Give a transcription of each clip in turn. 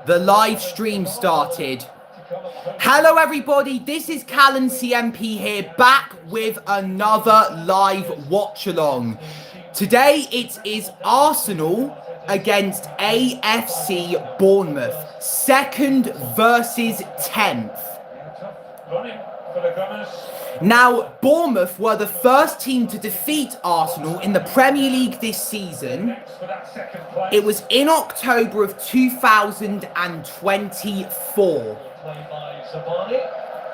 The live stream started. Hello everybody, this is Callan CMP here, back with another live watch-along. Today it is Arsenal against AFC Bournemouth, 2nd versus 10th. Now, Bournemouth were the first team to defeat Arsenal in the Premier League this season. It was in October of 2024.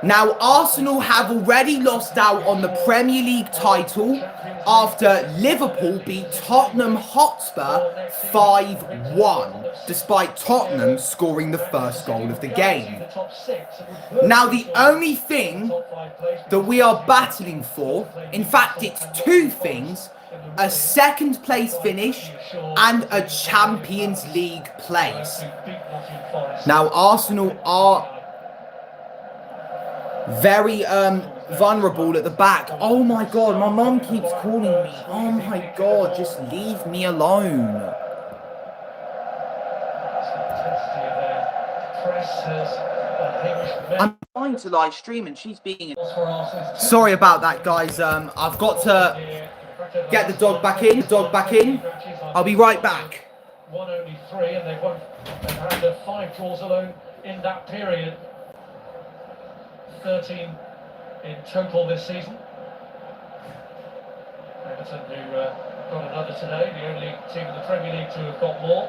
Now, Arsenal have already lost out on the Premier League title after Liverpool beat Tottenham Hotspur 5-1, despite Tottenham scoring the first goal of the game. Now, the only thing that we are battling for, in fact, it's two things: a second place finish and a Champions League place. Now, Arsenal are very vulnerable at the back. Oh my god, my mum keeps calling me. Oh my god, just leave me alone. I'm trying to live stream and she's being... Sorry about that, guys. I've got to get the dog back in. I'll be right back. One only 3, and they've had 5 draws alone in that period. 13 in total this season. Everton, who got another today, the only team in the Premier League to have got more.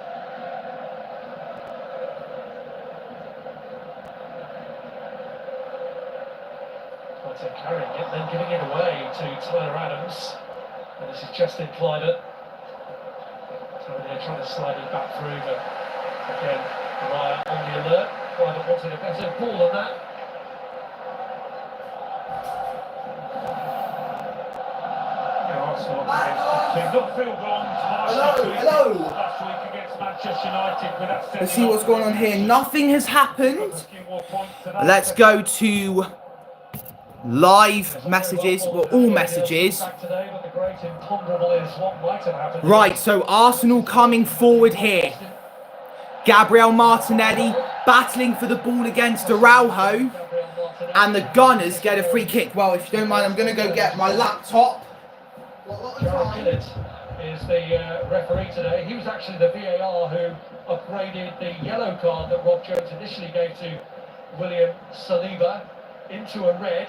Conte carrying it, then giving it away to Tyler Adams. And this is Justin Kleider. So they're trying to slide it back through, but again, Raya on the alert. Kleider wanted a better ball than that. Hello. Let's see what's going on here. Nothing has happened. Let's go to live messages, well, all messages. Right, so Arsenal coming forward here. Gabriel Martinelli battling for the ball against Araujo. And the Gunners get a free kick. Well, if you don't mind, I'm going to go get my laptop. Jared is the referee today. He was actually the VAR who upgraded the yellow card that Rob Jones initially gave to William Saliba into a red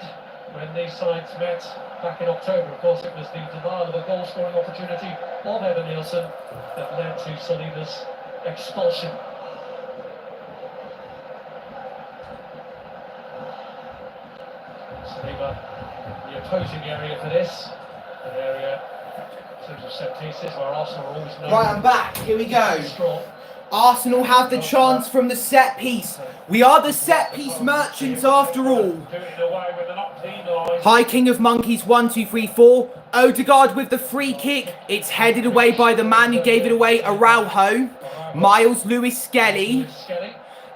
when these sides met back in October. Of course, it was the denial of a goal-scoring opportunity of Evan Nielsen that led to Saliba's expulsion. Saliba, the opposing area for this. An area in terms of set pieces where Arsenal are always known. Right, I'm back. Here we go. Arsenal have the chance from the set piece. We are the set piece merchants after all. Hi, King of Monkeys, 1, 2, 3, 4. Odegaard with the free kick. It's headed away by the man who gave it away, Araujo. Miles Lewis Skelly.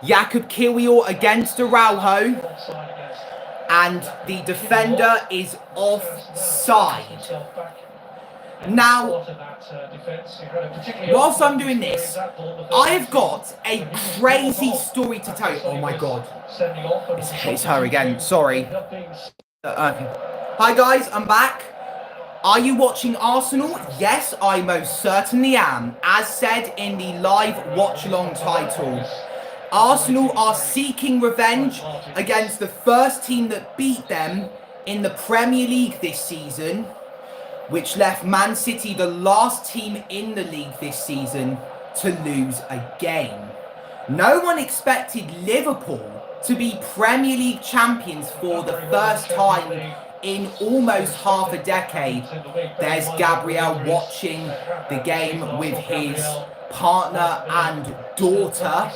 Jakub Kiwior against Araujo. And the defender is offside. Now, whilst I'm doing this, I have got a crazy story to tell you. Oh my god. It's her again, sorry. Okay. Hi guys, I'm back. Are you watching Arsenal? Yes, I most certainly am. As said in the live watch-along title. Arsenal are seeking revenge against the first team that beat them in the Premier League this season, which left Man City, the last team in the league this season, to lose a game. No one expected Liverpool to be Premier League champions for the first time in almost half a decade. There's Gabriel watching the game with his partner and daughter.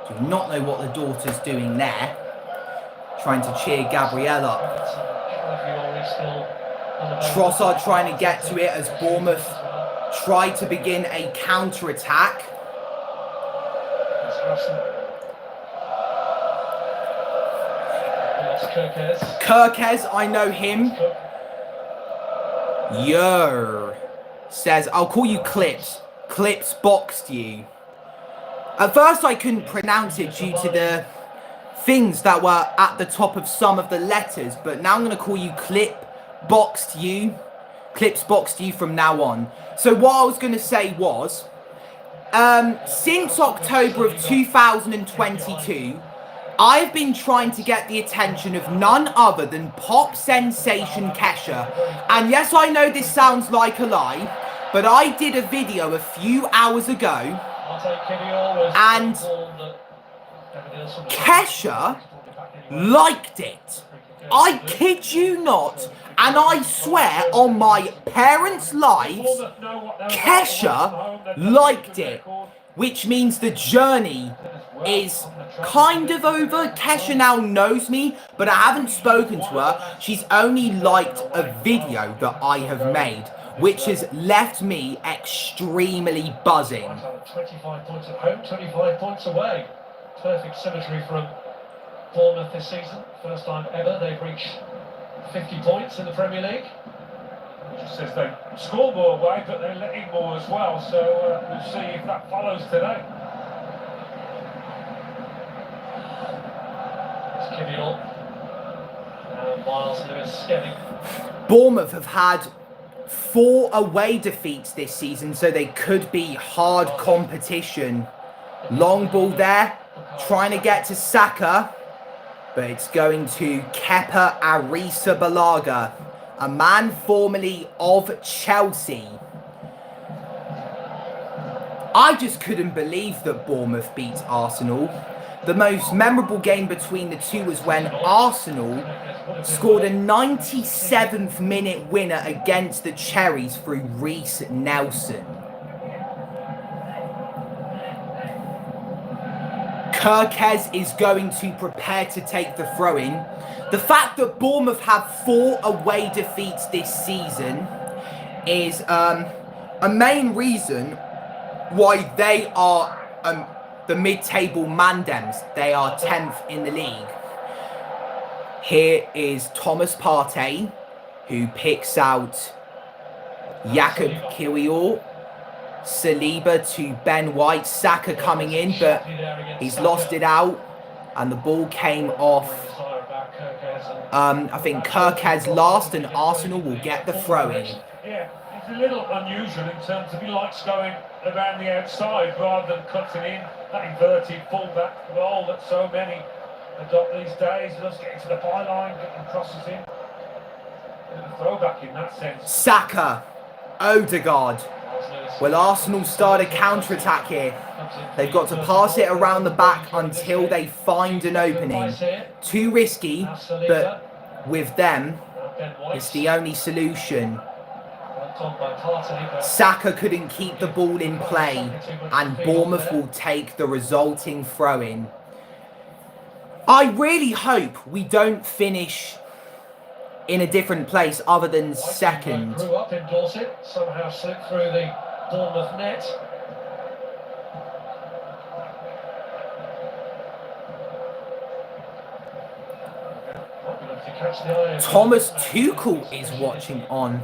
Do not know what the daughter's doing there. Trying to cheer Gabriel up. Trossard trying to get to it as Bournemouth try to begin a counter-attack. Kirkes, I know him. Says, I'll call you Clips. Clips boxed you. At first I couldn't pronounce it due to the things that were at the top of some of the letters, but now I'm going to call you Clips Boxed You from now on. So what I was going to say was, since October of 2022, I've been trying to get the attention of none other than pop sensation Kesha. And yes, I know this sounds like a lie, but I did a video a few hours ago, and Kesha liked it. I kid you not, and I swear on my parents' lives, Kesha liked it, which means the journey is kind of over. Kesha now knows me, but I haven't spoken to her. She's only liked a video that I have made, which has left me extremely buzzing. 25 points at home, 25 points away. Perfect symmetry from Bournemouth this season. First time ever they've reached 50 points in the Premier League. It just says they score more away, but they let in more as well. So we'll see if that follows today. It's Kivior. And Miles Lewis Skelly. Bournemouth have had 4 away defeats this season, so they could be hard competition. Long ball there, trying to get to Saka, but it's going to Kepa Arrizabalaga, a man formerly of Chelsea. I just couldn't believe that Bournemouth beat Arsenal. The most memorable game between the two was when Arsenal scored a 97th minute winner against the Cherries through Reece Nelson. Kirkez is going to prepare to take the throw-in. The fact that Bournemouth have 4 away defeats this season is a main reason why they are the mid-table Mandems. They are 10th in the league. Here is Thomas Partey, who picks out Jakob Kiwior. Saliba to Ben White. Saka coming in, but he's lost it out. And the ball came off. I think Kirkez last, and Arsenal will get the throw-in. Yeah, it's a little unusual in terms of he likes going around the outside rather than cutting in. That inverted full-back role that so many adopt these days. He loves getting to the byline, getting crosses in. A throwback in that sense. Saka, Odegaard. Will Arsenal start a counter-attack here? They've got to pass it around the back until they find an opening. Too risky, but with them, it's the only solution. Saka couldn't keep the ball in play, and Bournemouth will take the resulting throw-in. I really hope we don't finish in a different place other than second. Grew up in Dorset, somehow slipped through the Bournemouth net. Thomas Tuchel is watching on.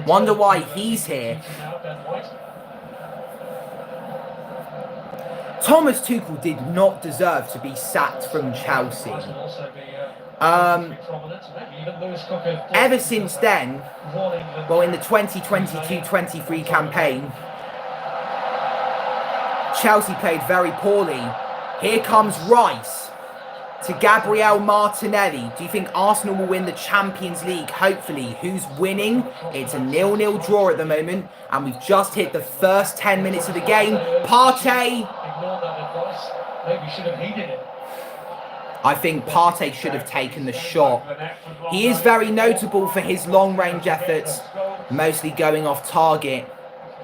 Wonder why he's here. Thomas Tuchel did not deserve to be sacked from Chelsea. Ever since then, well, in the 2022-23 campaign, Chelsea played very poorly. Here comes Rice to Gabriel Martinelli. Do you think Arsenal will win the Champions League? Hopefully. Who's winning? It's a 0-0 draw at the moment, and we've just hit the first 10 minutes of the game. Partey. Ignore that advice. Maybe should have heeded it. I think Partey should have taken the shot. He is very notable for his long-range efforts, mostly going off target,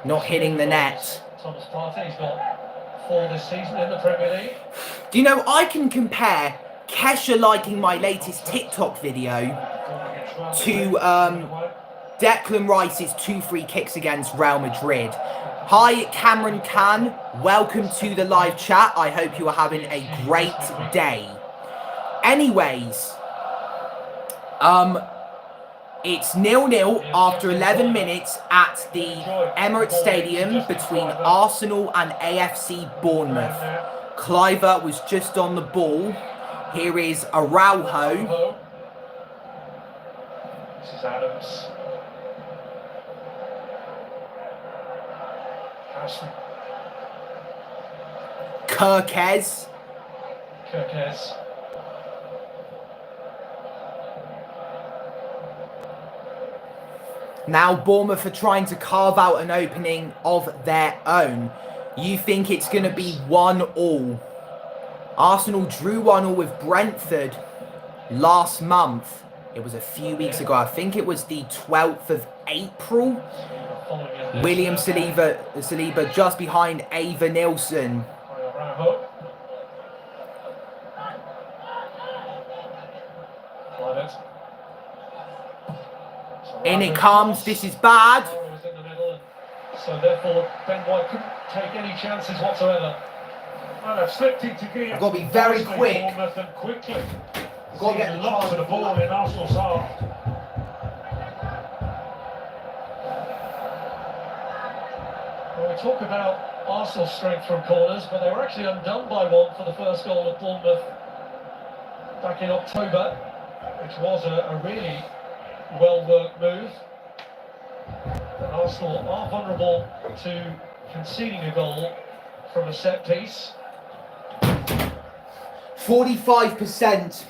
not hitting the net. Thomas Partey's got 4 this season in the Premier League. Do you know, I can compare Kesha liking my latest TikTok video to Declan Rice's 2 free kicks against Real Madrid. Hi, Cameron Khan. Welcome to the live chat. I hope you are having a great day. Anyways, It's 0-0 after 11 minutes at the Emirates Stadium between Arsenal and AFC Bournemouth. Cliver was just on the ball. Here is Araujo. This is Adams. Harrison. Kirkez. Now Bournemouth are trying to carve out an opening of their own. You think it's going to be 1-1. Arsenal drew 1-1 with Brentford last month. It was a few weeks ago. I think it was the 12th of April. William Saliba just behind Ava Nilsson. In it comes. This is bad. So therefore, Ben White couldn't take any chances whatsoever. And they've slipped into gear. I've got to be very quick. Quickly. I've got to get lots of the ball in Arsenal's half. Well, we talk about Arsenal's strength from corners, but they were actually undone by one for the first goal of Bournemouth back in October, which was a really well-worked move. But Arsenal are vulnerable to conceding a goal from a set piece. 45%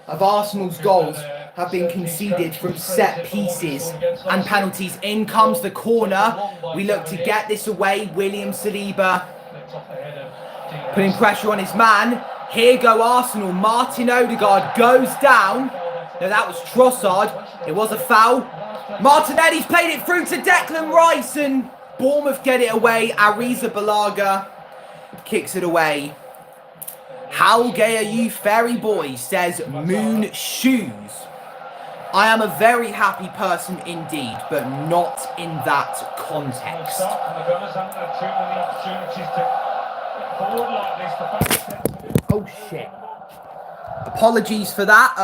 of Arsenal's goals have been conceded from set pieces and penalties. In comes the corner. We look to get this away. William Saliba putting pressure on his man. Here go Arsenal. Martin Odegaard goes down. No, that was Trossard. It was a foul. Martinelli's played it through to Declan Rice and Bournemouth get it away. Ariza Balaga kicks it away. How gay are you, fairy boy, says Moon Shoes. I am a very happy person indeed, but not in that context. Oh shit. Apologies for that.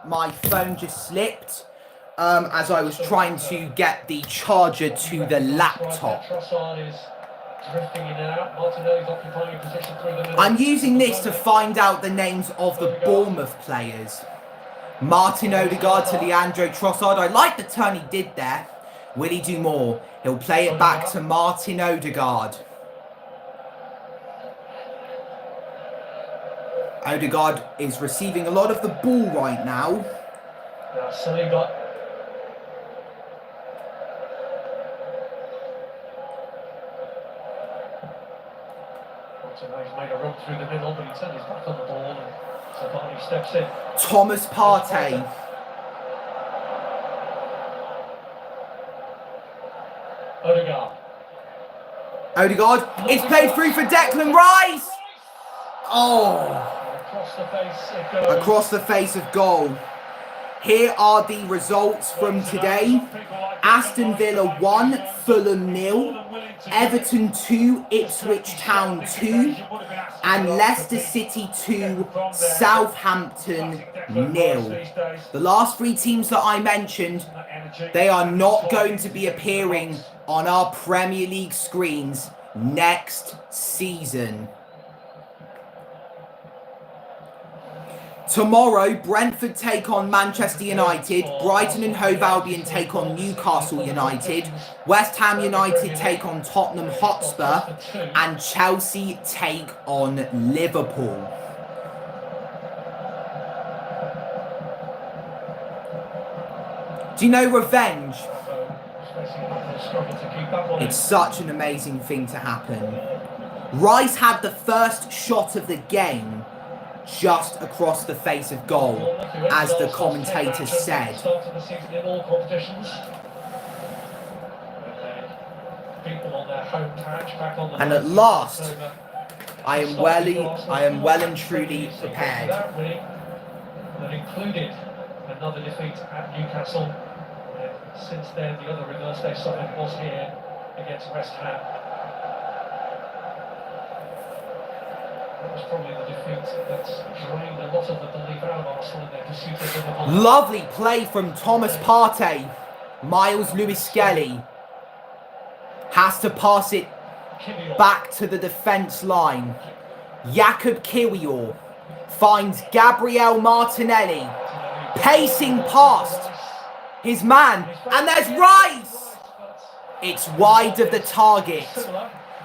My phone just slipped as I was trying to get the charger to the laptop. I'm using this to find out the names of the Bournemouth players. Martin Odegaard to Leandro Trossard. I like the turn he did there. Will he do more? He'll play it back to Martin Odegaard. Odegaard is receiving a lot of the ball right now. Saliba. He's made a run through the middle, but he turned his back on the ball, and so Barney steps in. Thomas Partey. Odegaard. It's played through for Declan Rice. Oh. Across the face of goal. Here are the results from today. Aston Villa 1, Fulham 0, Everton 2, Ipswich Town 2, and Leicester City 2, Southampton 0. The last three teams that I mentioned, they are not going to be appearing on our Premier League screens next season. Tomorrow, Brentford take on Manchester United, Brighton and Hove Albion take on Newcastle United, West Ham United take on Tottenham Hotspur, and Chelsea take on Liverpool. Do you know revenge? It's such an amazing thing to happen. Rice had the first shot of the game just across the face of goal, as the commentator said. And at last, I am well and truly prepared. That included another defeat at Newcastle. Since then, the other reverse day summit was here against West Ham. That was probably the defeat that's drained a lot of the belief out of Arsenal in their pursuit of Liverpool. Lovely play from Thomas Partey. Miles Lewis Skelly has to pass it back to the defence line. Jakub Kiwior finds Gabriel Martinelli, pacing past his man, and there's Rice! It's wide of the target.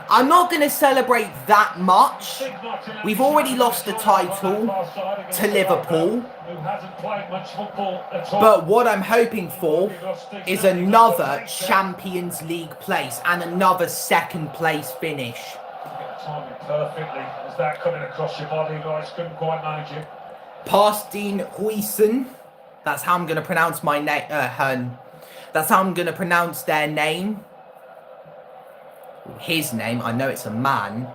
I'm not going to celebrate that much. We've already lost the title to Liverpool. But what I'm hoping for is another Champions League place and another second place finish. Timing perfectly. Was that coming across your body, guys? Couldn't quite manage it. Pastin Huijsen. That's how I'm going to pronounce my name. That's how I'm going to pronounce their name. His name, I know it's a man.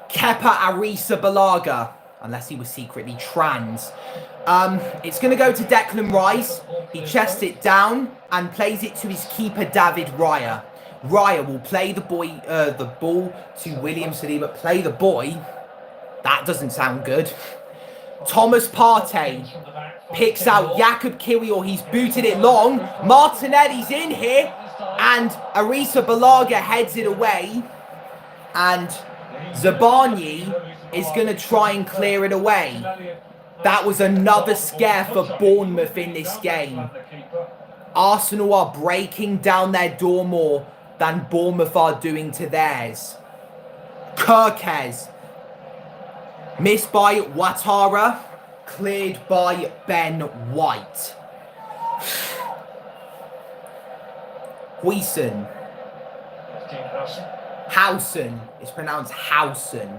Kepa Arrizabalaga, unless he was secretly trans. It's going to go to Declan Rice. He chests it down and plays it to his keeper, David Raya. Raya will play the ball to William Saliba. Play the boy. That doesn't sound good. Thomas Partey picks out Jakub Kiwior. He's booted it long. Martinelli's in here. And Arrizabalaga heads it away. And Zabarnyi is going to try and clear it away. That was another scare for Bournemouth in this game. Arsenal are breaking down their door more than Bournemouth are doing to theirs. Kirkez. Missed by Ouattara. Cleared by Ben White. Huijsen. Housen. It's pronounced Housen.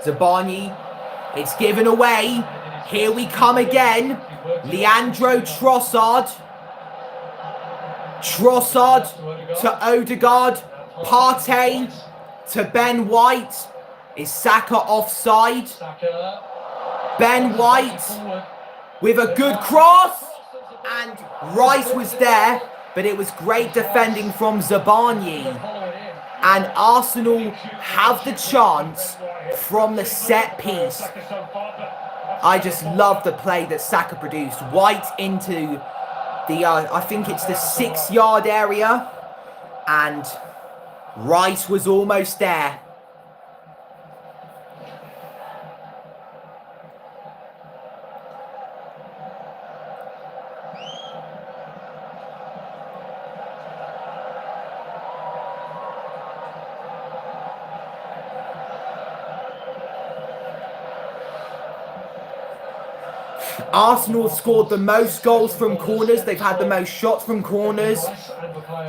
Zabarnyi. It's given away. Here we come again. Leandro Trossard. Trossard to Odegaard. Partey to Ben White. Is Saka offside? Ben White with a good cross. And Rice was there, but it was great defending from Zabarnyi. And Arsenal have the chance from the set piece. I just love the play that Saka produced. White into the, I think it's the 6-yard area. And Rice was almost there. Arsenal scored the most goals from corners. They've had the most shots from corners.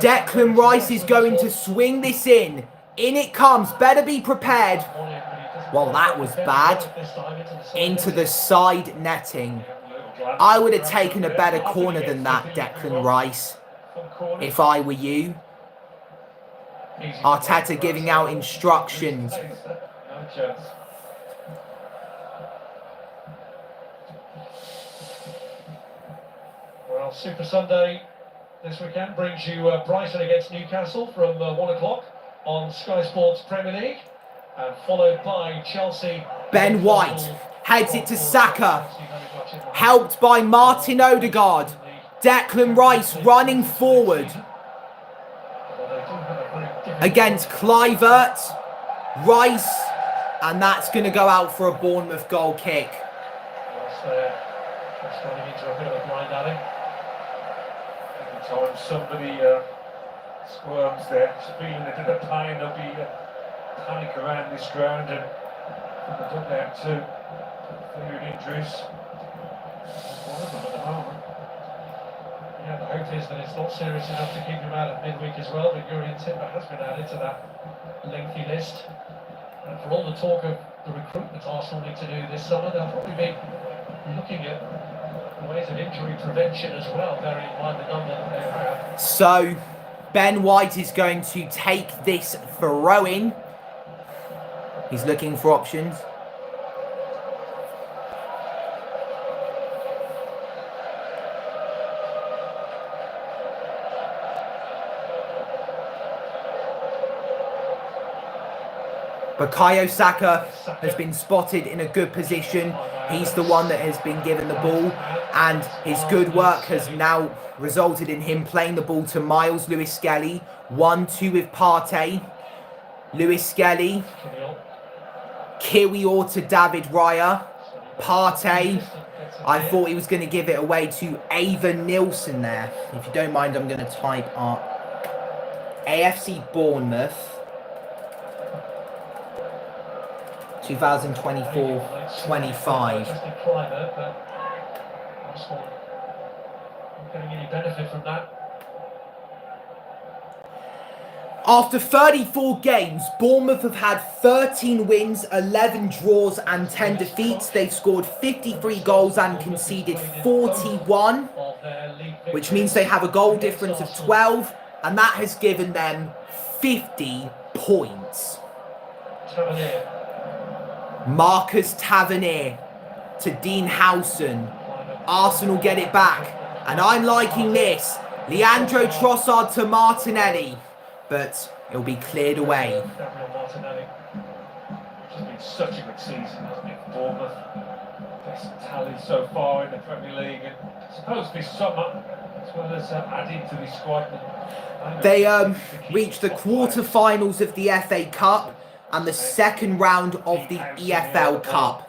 Declan Rice is going to swing this in. In it comes. Better be prepared. Well, that was bad. Into the side netting. I would have taken a better corner than that, Declan Rice, if I were you. Arteta giving out instructions. Well, Super Sunday this weekend brings you Brighton against Newcastle from 1 o'clock on Sky Sports Premier League, and followed by Chelsea. Ben White heads it to Saka, helped by Martin Odegaard. Declan Rice running forward against Kluivert. Rice, and that's going to go out for a Bournemouth goal kick. That's running into a bit of a blind alley. Every time somebody squirms there, feeling a bit of pain, there'll be panic around this ground, and they've done that too. Food injuries. That's one of them at the moment. Yeah, the hope is that it's not serious enough to keep him out of midweek as well, but Jurriën Timber has been added to that lengthy list. And for all the talk of the recruitment Arsenal need to do this summer, they'll probably be looking at ways of injury prevention as well, bearing in mind the number that they have. So, Ben White is going to take this throw-in. He's looking for options. Bukayo Saka has been spotted in a good position. He's the one that has been given the ball, and his good work has now resulted in him playing the ball to Miles Lewis-Skelly. 1-2 with Partey. Lewis-Skelly. Kiwior to David Raya. Partey. I thought he was going to give it away to Evan Nilsson there. If you don't mind, I'm going to type up AFC Bournemouth 2024-25. After 34 games, Bournemouth have had 13 wins, 11 draws and 10 defeats. They've scored 53 goals and conceded 41, which means they have a goal difference of 12, and that has given them 50 points. Marcus Tavernier to Dean Howson. Arsenal get it back, and I'm liking this. Leandro Trossard to Martinelli, but it'll be cleared away. Martinelli. It's been such a good season, hasn't it, for Bournemouth? Best tally so far in the Premier League, and supposed to be summer as well as adding to the squad. They reached the quarter-finals of the FA Cup and the second round of the EFL Cup.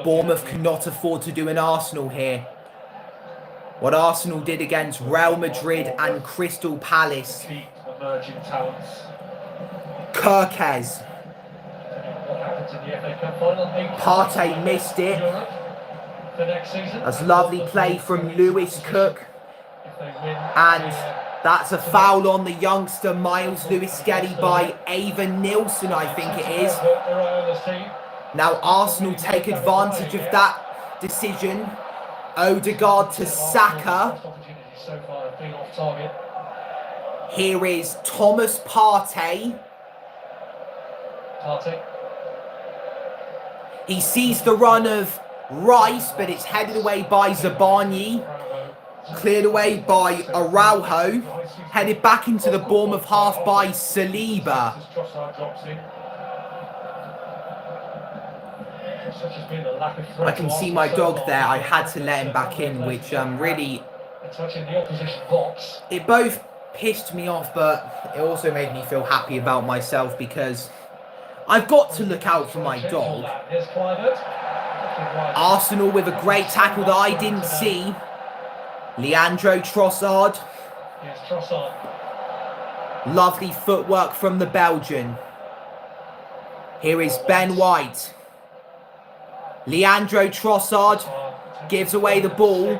Bournemouth cannot afford to do an Arsenal here. What Arsenal did against Real Madrid and Crystal Palace. Emerging talents. Kirkez. Partey missed it. That's lovely play from Lewis Cook. And that's a foul on the youngster Miles Lewis-Skelly by Evan Nilsson, I think it is. Now Arsenal take advantage of that decision. Odegaard to Saka. Here is Thomas Partey. He sees the run of Rice, but it's headed away by Zabani. Cleared away by Araujo. Headed back into the Bournemouth half by Saliba. I can see my dog there. I had to let him back in, which really... It both pissed me off, but it also made me feel happy about myself because I've got to look out for my dog. Arsenal with a great tackle that I didn't see. Leandro Trossard. Lovely footwork from the Belgian. Here is Ben White. Leandro Trossard gives away the ball.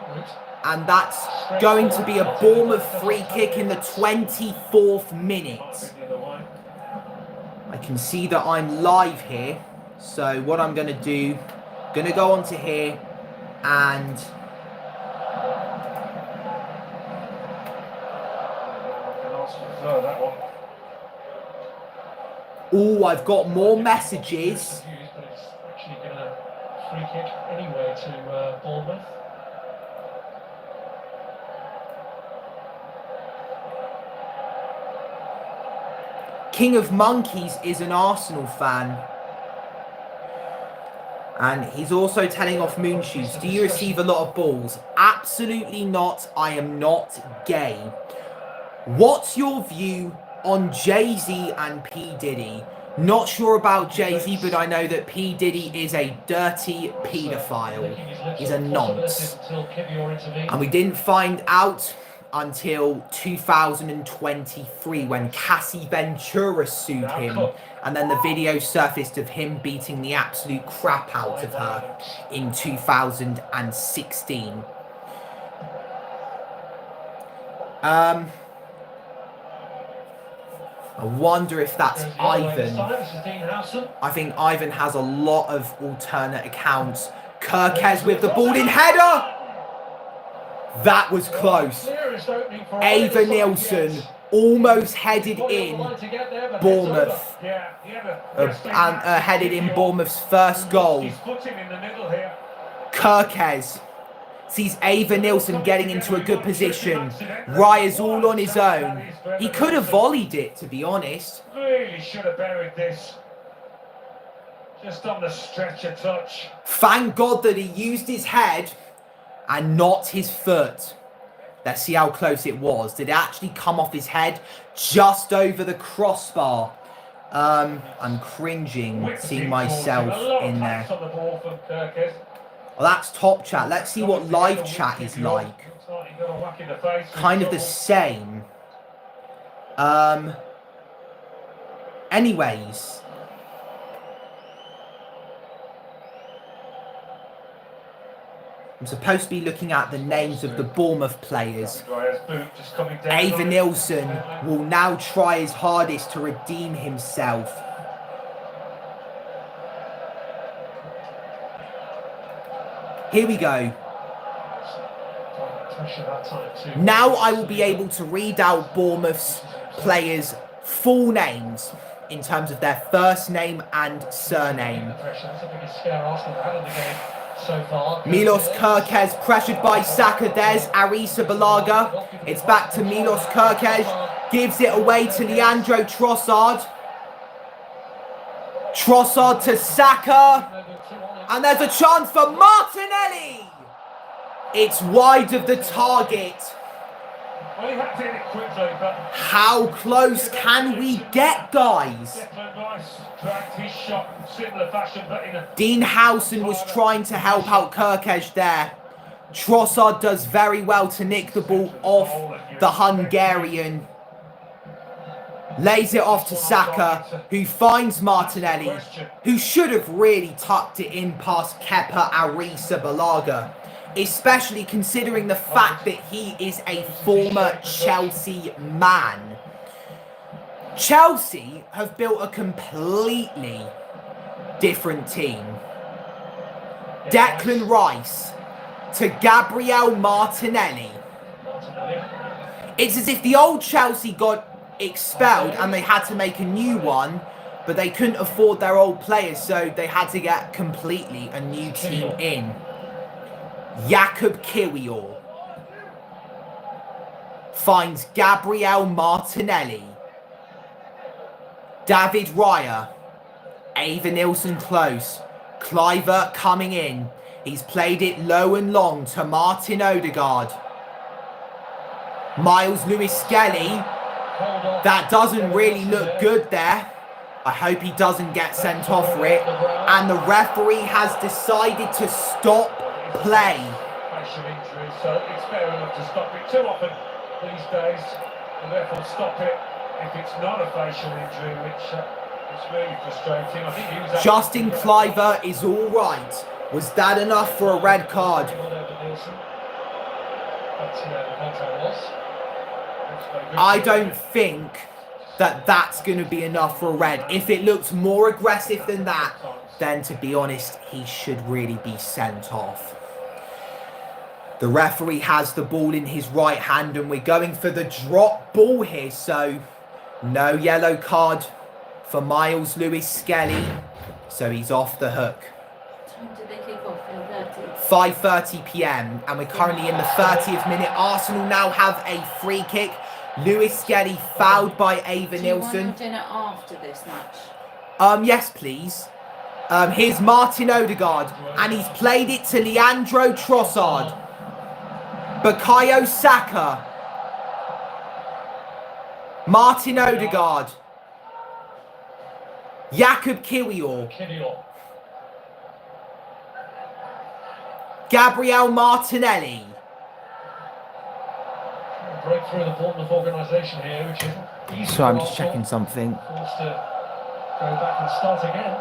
And that's going to be a Bournemouth free kick in the 24th minute. I can see that I'm live here. So what I'm going to do, going to go onto here and... Oh, I've got more messages. Actually going to free kick anyway to Bournemouth. King of Monkeys is an Arsenal fan. And he's also telling off Moonshoes. Do you receive a lot of balls? Absolutely not. I am not gay. What's your view on Jay-Z and P. Diddy? Not sure about Jay-Z, but I know that P. Diddy is a dirty paedophile. He's a nonce. And we didn't find out until 2023 when Cassie Ventura sued him, and then the video surfaced of him beating the absolute crap out of her in 2016. I wonder if that's Ivan. I think Ivan has a lot of alternate accounts. Kirkez with the ball in header. That was close. Ava Nilsson almost headed in Bournemouth. And headed in Bournemouth's first goal. Kirkez sees Ava Nilsson getting into a good position. Raya's all on his own. He could have volleyed it, to be honest. Really should have buried this. Just on the stretcher touch. Thank God that he used his head and not his foot. Let's see how close it was. Did it actually come off his head just over the crossbar? I'm cringing seeing myself in there. Well, that's top chat. Let's see what live chat is like. Kind of the same. Anyways. I'm supposed to be looking at the names of the Bournemouth players. Ava Nilsson will now try his hardest to redeem himself. Here we go. Now I will be able to read out Bournemouth's players' full names in terms of their first name and surname. Milos Kerkez pressured by Saka. There's Arisa Balaga. It's back to Milos Kerkez. Gives it away to Leandro Trossard. Trossard to Saka. And there's a chance for Martinelli. It's wide of the target. How close can we get, guys? Dean Howson was trying to help out Kerkez there. Trossard does very well to nick the ball off the Hungarian. Lays it off to Saka, who finds Martinelli, who should have really tucked it in past Kepa Arrizabalaga. Especially considering the fact that he is a former Chelsea man. Chelsea have built a completely different team. Declan Rice to Gabriel Martinelli. It's as if the old Chelsea got expelled and they had to make a new one, but they couldn't afford their old players, so they had to get completely a new team in. Jakub Kiwior finds Gabriel Martinelli. David Raya. Ava Nilsson close. Cliver coming in. He's played it low and long to Martin Odegaard. Miles Lewis-Skelly. That doesn't really look good there. I hope he doesn't get sent off for it. And the referee has decided to stop play. So it's fair enough to stop it. Too often these days, and therefore stop it if it's not a facial injury, which is really frustrating. I think he was Justin Cliver is all right. Was that enough for a red card? I don't think that that's going to be enough for a red. If it looks more aggressive than that, then to be honest, he should really be sent off. The referee has the ball in his right hand and we're going for the drop ball here. So no yellow card for Miles Lewis-Skelly. So he's off the hook. 5:30 p.m. and we're currently in the 30th minute. Arsenal now have a free kick. Lewis-Skelly fouled by Ava Nilsson. Do you want your dinner after this match? Yes, please. Here's Martin Odegaard and he's played it to Leandro Trossard. Bukayo Saka. Martin Odegaard. Jakub Kiwior. Gabriel Martinelli. Break through the Bournemouth organisation here, which is easy. So I'm just checking something. Forced to go back and start again.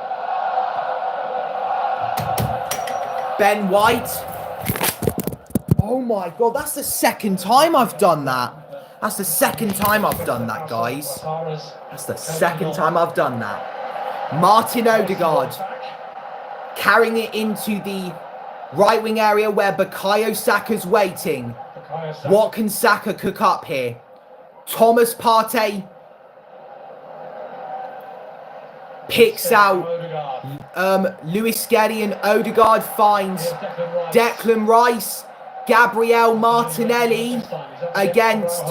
Ben White. Oh my God, that's the second time I've done that. That's the second time I've done that, guys. That's the second time I've done that. Martin Odegaard carrying it into the right wing area where Bukayo Saka's waiting. What can Saka cook up here? Thomas Partey picks out Lewis-Skelly and Odegaard finds Declan Rice. Gabriel Martinelli against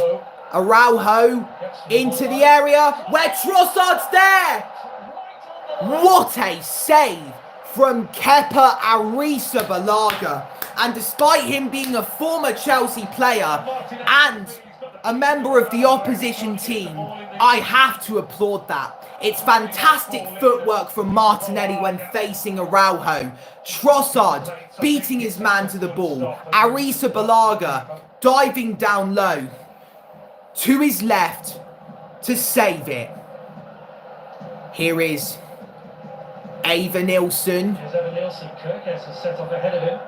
Araujo into the area where Trossard's there. What a save from Kepa Arrizabalaga. And despite him being a former Chelsea player and a member of the opposition team, I have to applaud that. It's fantastic footwork from Martinelli when facing Araujo. Trossard beating his man to the ball. Arrizabalaga diving down low to his left to save it. Here is Ava Nilsson. Kirk has set off ahead of him.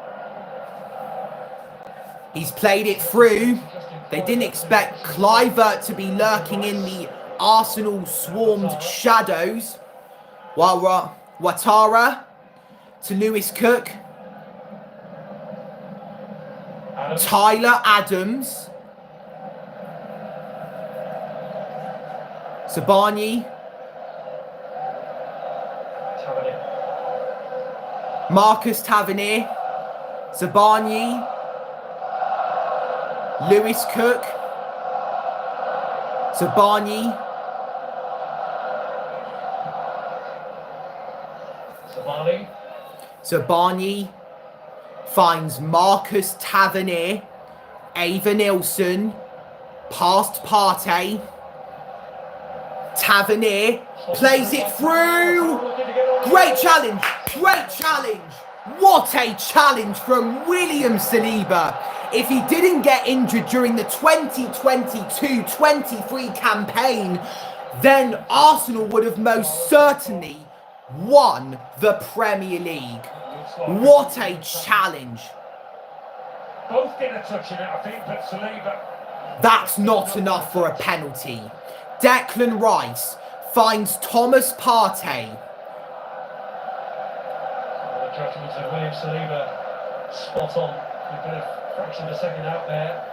He's played it through. They didn't expect Kluivert to be lurking in the Arsenal swarmed shadows. While Ouattara to Lewis Cook. Tyler Adams. Sabani. Marcus Tavernier. Zabani. Lewis Cook. Zabani. Zabani finds Marcus Tavernier. Ava Nilsson. Past Partey. Tavernier plays it through. Great challenge. Great challenge. What a challenge from William Saliba. If he didn't get injured during the 2022-23 campaign, then Arsenal would have most certainly won the Premier League. What a challenge. Both get a touch in it, I think, but Saliba. That's not enough for a penalty. Declan Rice finds Thomas Partey. The judgment of William Saliba, spot on. A bit of fraction of a second out there,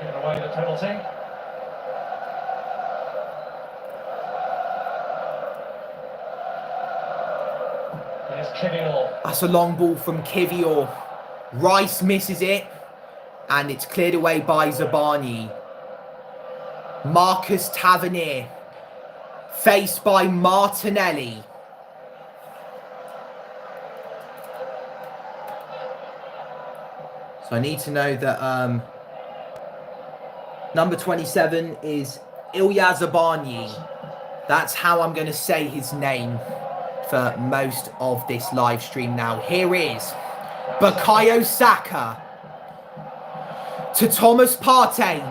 giving away the penalty. Here's Kivior. That's a long ball from Kivior. Rice misses it, and it's cleared away by Zabani. Marcus Tavernier, faced by Martinelli. So I need to know that number 27 is Ilya Zabani. That's how I'm going to say his name for most of this live stream now. Here is Bukayo Saka to Thomas Partey.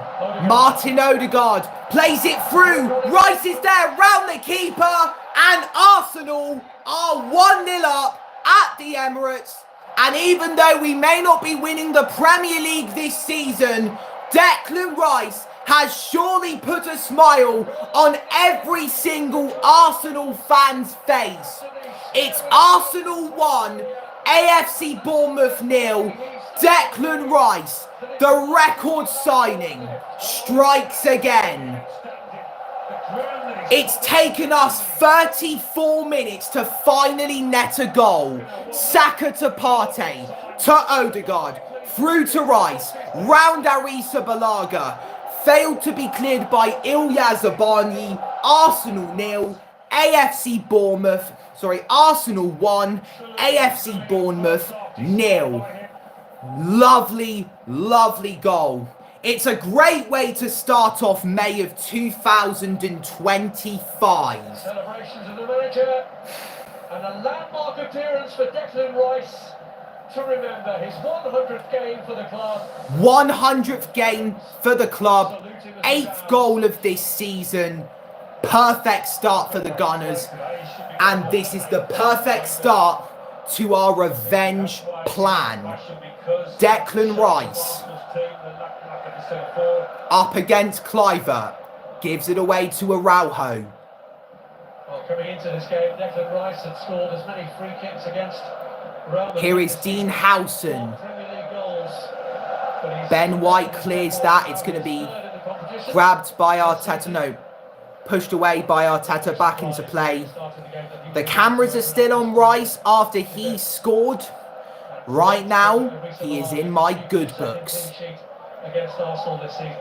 Martin Odegaard plays it through. Rice is there round the keeper. And Arsenal are 1-0 up at the Emirates. And even though we may not be winning the Premier League this season, Declan Rice has surely put a smile on every single Arsenal fan's face. It's Arsenal 1, AFC Bournemouth 0. Declan Rice, the record signing, strikes again. It's taken us 34 minutes to finally net a goal. Saka to Partey, to Odegaard, through to Rice, round Arrizabalaga. Failed to be cleared by Ilya Zabani. Arsenal 0, Arsenal 1, AFC Bournemouth 0. Lovely, lovely goal. It's a great way to start off May of 2025. Celebrations of the manager and a landmark appearance for Declan Rice to remember his 100th game for the club. 100th game for the club. 8th goal of this season. Perfect start for the Gunners. And this is the perfect start to our revenge plan. Declan Rice up against Kluivert. Gives it away to Araujo. Well, coming into this game, Declan Rice had scored as many free kicks against Real Madrid. Here is Dean Howson. Ben White clears that. It's going to be grabbed by Arteta. No, pushed away by Arteta back into play. The cameras are still on Rice after he scored. Right now, he is in my good books. Against Arsenal this season.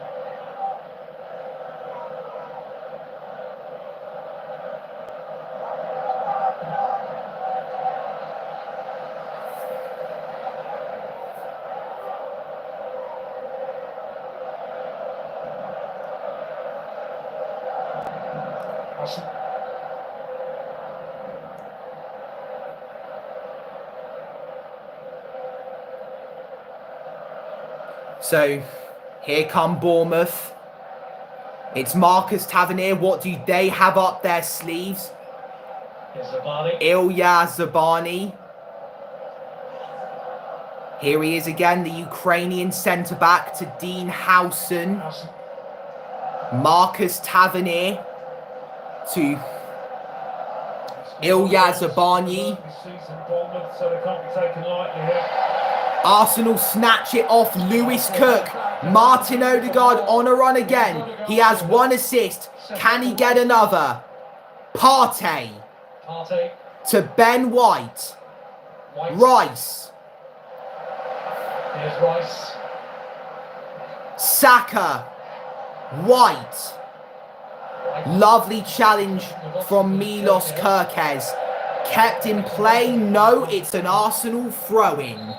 So, here come Bournemouth. It's Marcus Tavernier. What do they have up their sleeves? Ilya Zabani. Here he is again, the Ukrainian centre-back to Dean Howson. Marcus Tavernier to Ilya Zabani. Arsenal snatch it off Lewis Cook. Martin Odegaard on a run again. He has one assist. Can he get another? Partey to Ben White. Rice. Here's Rice. Saka. White. Lovely challenge from Milos Kerkez. Kept in play. No, it's an Arsenal throw-in.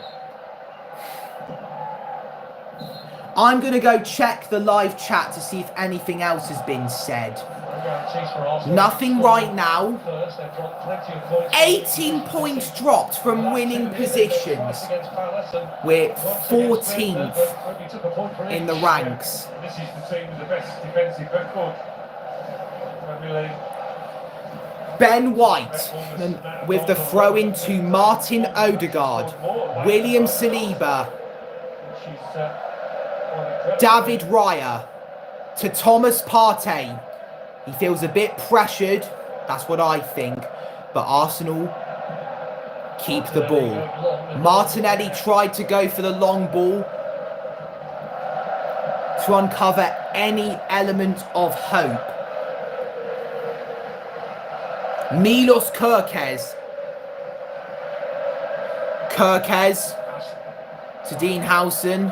I'm going to go check the live chat to see if anything else has been said. Nothing right now. 18 points dropped from winning positions. We're 14th in the ranks. This is the team with the best defensive record. Ben White with the throw-in to Martin Odegaard. William Saliba. David Raya to Thomas Partey. He feels a bit pressured. That's what I think. But Arsenal keep the ball. Martinelli tried to go for the long ball to uncover any element of hope. Milos Kerkez. Kerkez to Dean Howson.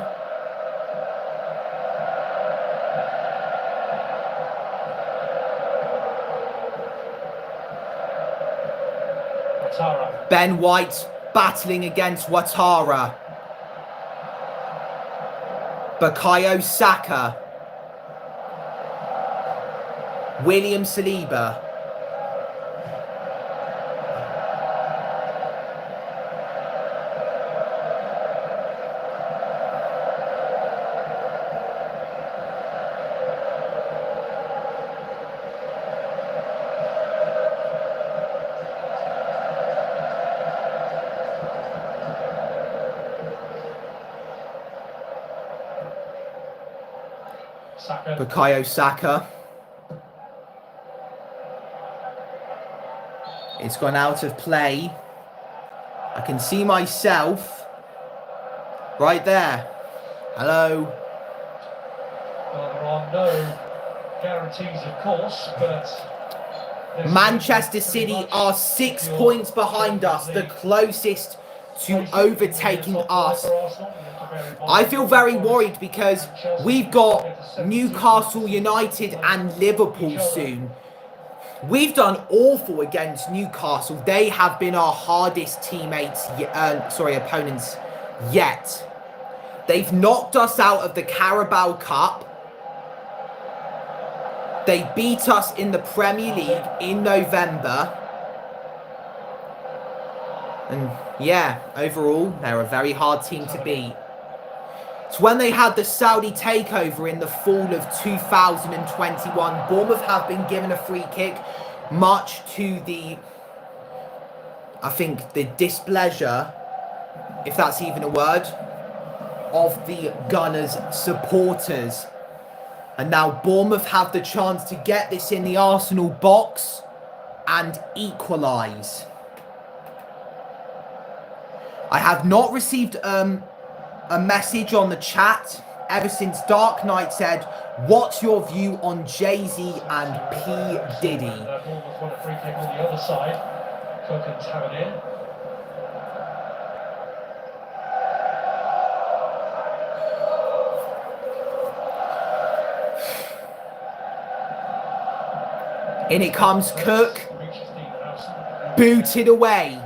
Ben White battling against Ouattara. Bukayo Saka. William Saliba. Bukayo Saka. It's gone out of play. I can see myself right there. Hello. Well, there are no guarantees, of course, but Manchester City are 6 points behind us, the closest to overtaking us. I feel very worried because we've got Newcastle United and Liverpool soon. We've done awful against Newcastle. They have been our hardest opponents yet. They've knocked us out of the Carabao Cup. They beat us in the Premier League in November. And yeah, overall, they're a very hard team to beat. It's when they had the Saudi takeover in the fall of 2021. Bournemouth have been given a free kick, much to the, I think, the displeasure, if that's even a word, of the Gunners' supporters. And now Bournemouth have the chance to get this in the Arsenal box and equalise. I have not received a message on the chat ever since Dark Knight said, what's your view on Jay-Z and P. Diddy? Bournemouth want a free kick on the other side. Cook and Tavernier. In it comes Cook. Booted away.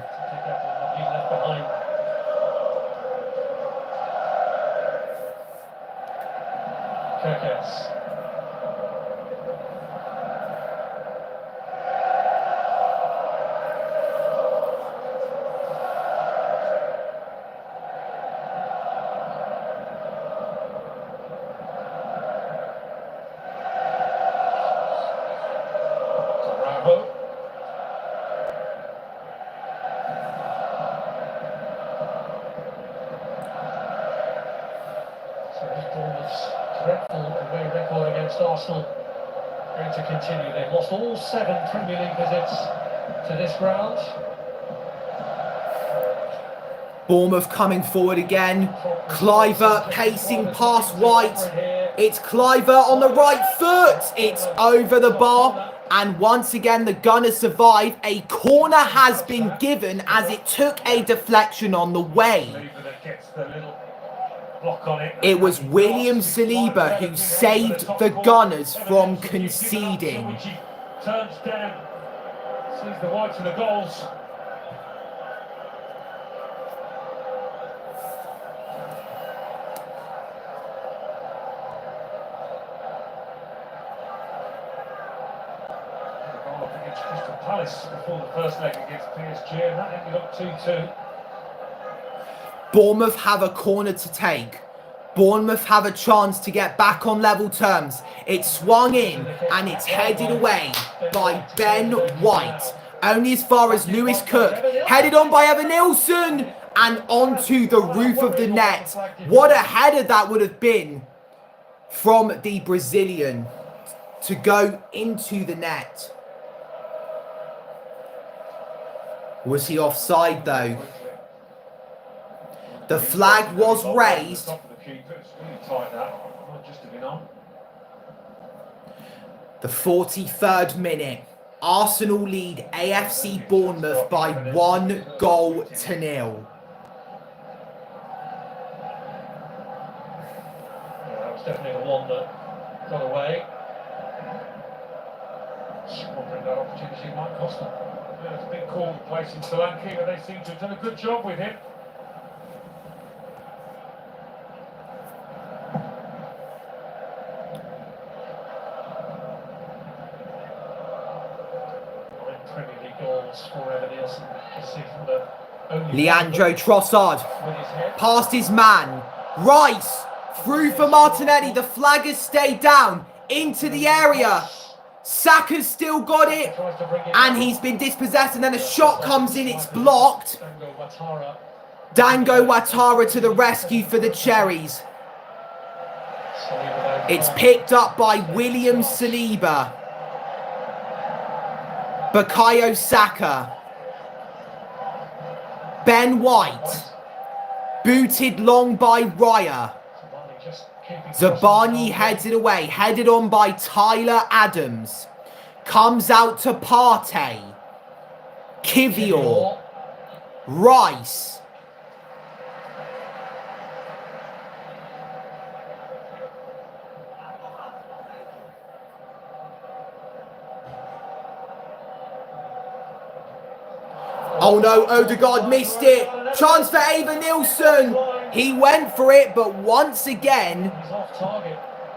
against Arsenal going to continue? They've lost all 7 Premier League visits to this ground. Bournemouth coming forward again. Cliver pacing past White. It's Cliver on the right foot. It's over the bar. And once again, the Gunners survive. A corner has been given as it took a deflection on the way. It was William Saliba who saved the Gunners from conceding. Turns down, sees the whites of the goals. Palace before the first leg against PSG, and that ended up 2-2. Bournemouth have a corner to take. Bournemouth have a chance to get back on level terms. It's swung in and it's headed away by Ben White. Only as far as Lewis Cook. Headed on by Evanilson and onto the roof of the net. What a header that would have been from the Brazilian to go into the net. Was he offside though? The flag was raised. The 43rd minute. Arsenal lead AFC Bournemouth by 1-0. That was definitely the one that got away. Squandering that opportunity might cost them. Yeah, it's a big call replacing Solanke, but they seem to have done a good job with him. Premier League goals for Evanilson this season, but only Leandro Trossard past his man. Rice through for Martinelli. The flag has stayed down into the area. Saka's still got it, and he's been dispossessed, and then a shot comes in, it's blocked. Dango Ouattara to the rescue for the Cherries. It's picked up by William Saliba. Bukayo Saka. Ben White. Booted long by Raya. Zabani heads it away. Headed on by Tyler Adams. Comes out to Partey. Kivior. Rice. Oh no, Odegaard missed it. Chance for Evanilson. He went for it, but once again,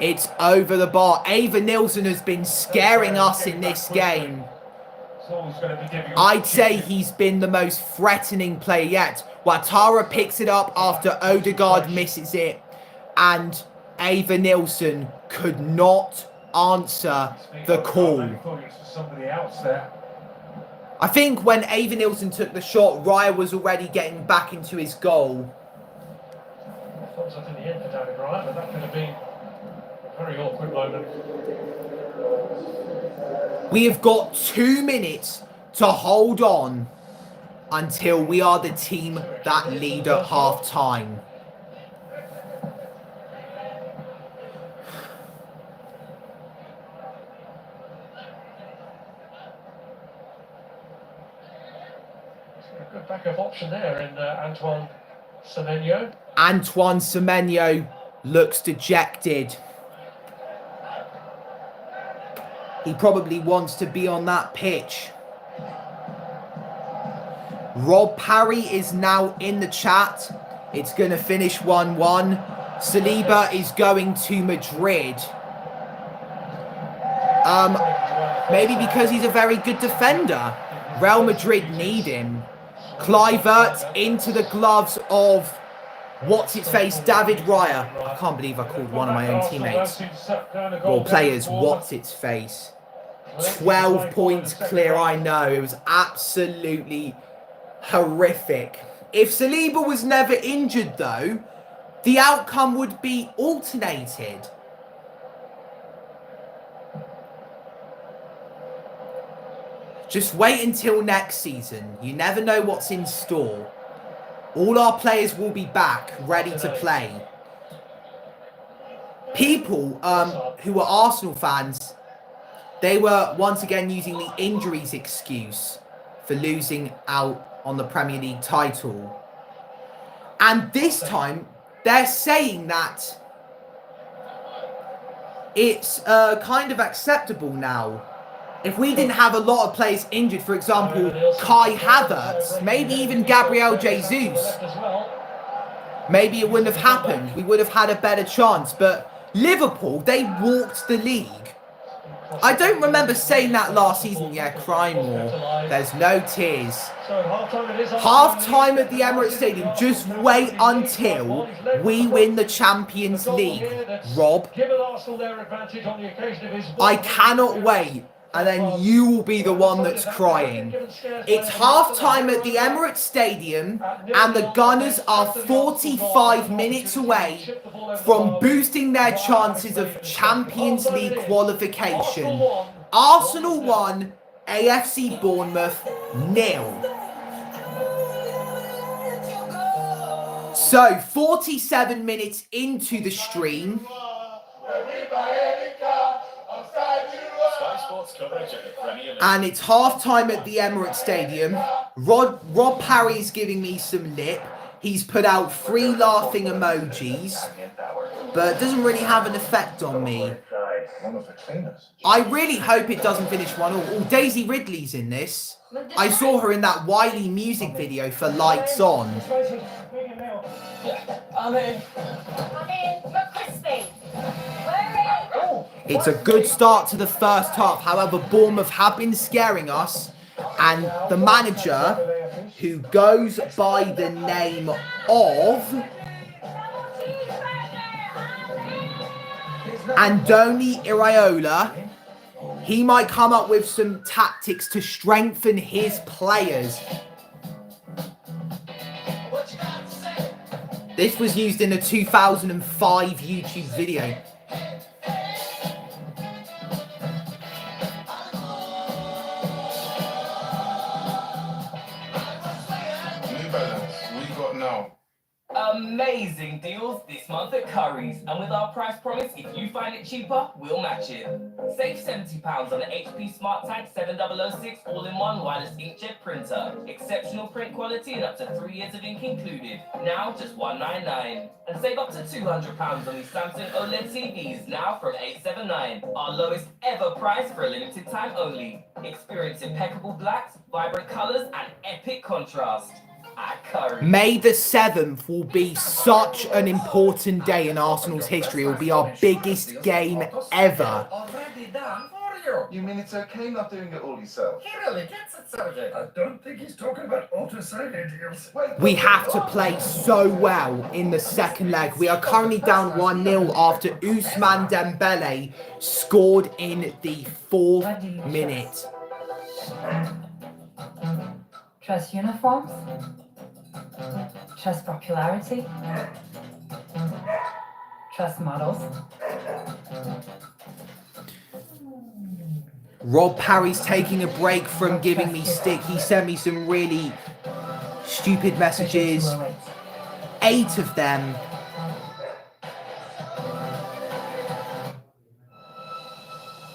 it's over the bar. Evanilson has been scaring us in this game. I'd say he's been the most threatening player yet. Ouattara picks it up after Odegaard misses it. And Evanilson could not answer the call. I think when Evanilson took the shot, Raya was already getting back into his goal. Thumbs up in the end for David Raya, but that could have been a very awkward moment. We have got 2 minutes to hold on until we are the team that lead at half time. Good backup option there in Antoine Semenyo. Antoine Semenyo looks dejected. He probably wants to be on that pitch. Rob Parry is now in the chat. It's going to finish 1-1. Saliba is going to Madrid. Maybe because he's a very good defender. Real Madrid need him. Kluivert into the gloves of what's-its-face, David Raya. I can't believe I called one of my own teammates or players what's-its-face. 12 points clear, I know. It was absolutely horrific. If Saliba was never injured, though, the outcome would be alternated. Just wait until next season. You never know what's in store. All our players will be back, ready to play. People who were Arsenal fans, they were once again using the injuries excuse for losing out on the Premier League title. And this time, they're saying that it's kind of acceptable now. If we didn't have a lot of players injured, for example, Kai Havertz, maybe even Gabriel Jesus, maybe it wouldn't have happened. We would have had a better chance. But Liverpool, they walked the league. I don't remember saying that last season. Yeah, cry more. There's no tears. Half-time at the Emirates Stadium. Just wait until we win the Champions League, Rob. I cannot wait. And then you will be the one that's crying. It's half-time at the Emirates Stadium, and the Gunners are 45 minutes away from boosting their chances of Champions League qualification. Arsenal 1, AFC Bournemouth 0. So, 47 minutes into the stream. And it's half-time at the Emirates Stadium. Rob Parry's giving me some lip. He's put out 3 laughing emojis, but it doesn't really have an effect on me. I really hope it doesn't finish 1-1. Oh, Daisy Ridley's in this. I saw her in that Wiley music video for Lights On. I'm in. Look crispy. It's a good start to the first half. However, Bournemouth have been scaring us. And the manager, who goes by the name of Andoni Iraola, he might come up with some tactics to strengthen his players. This was used in a 2005 YouTube video. Amazing deals this month at Currys, and with our price promise, if you find it cheaper, we'll match it. Save £70 on the HP SmartTag 7006 all-in-one wireless inkjet printer. Exceptional print quality and up to 3 years of ink included. Now just $199. And save up to £200 on these Samsung OLED TVs, now from $879. Our lowest ever price for a limited time only. Experience impeccable blacks, vibrant colours, and epic contrast. May the 7th will be such an important day in Arsenal's history. It will be our biggest game ever. You mean it's okay not doing it all yourself? He really gets it, Sergey. I don't think he's talking about auto-saving deals. We have to play so well in the second leg. We are currently down 1-0 after Ousmane Dembele scored in the 4th minute. Trust uniforms? Trust popularity? Trust models? Rob Parry's taking a break from giving me stick. He sent me some really stupid messages. 8 of them.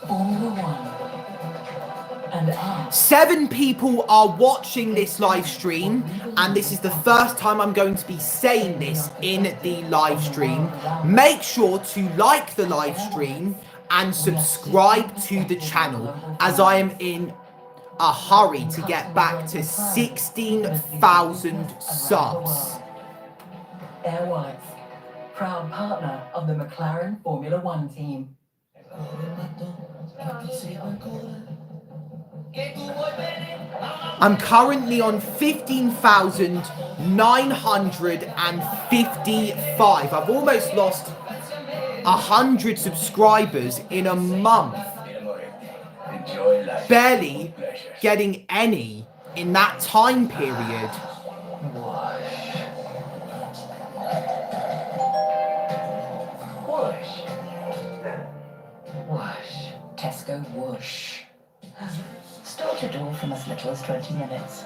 Formula One. And 7 people are watching this live stream, and this is the first time I'm going to be saying this in the live stream. Make sure to like the live stream and subscribe to the channel, as I am in a hurry to get back to 16,000 subs. Air Whites, proud partner of the McLaren Formula One team. I'm currently on 15,955. I've almost lost 100 subscribers in a month. Barely getting any in that time period. Tesco Whoosh. Start your door from a as little as 20 minutes.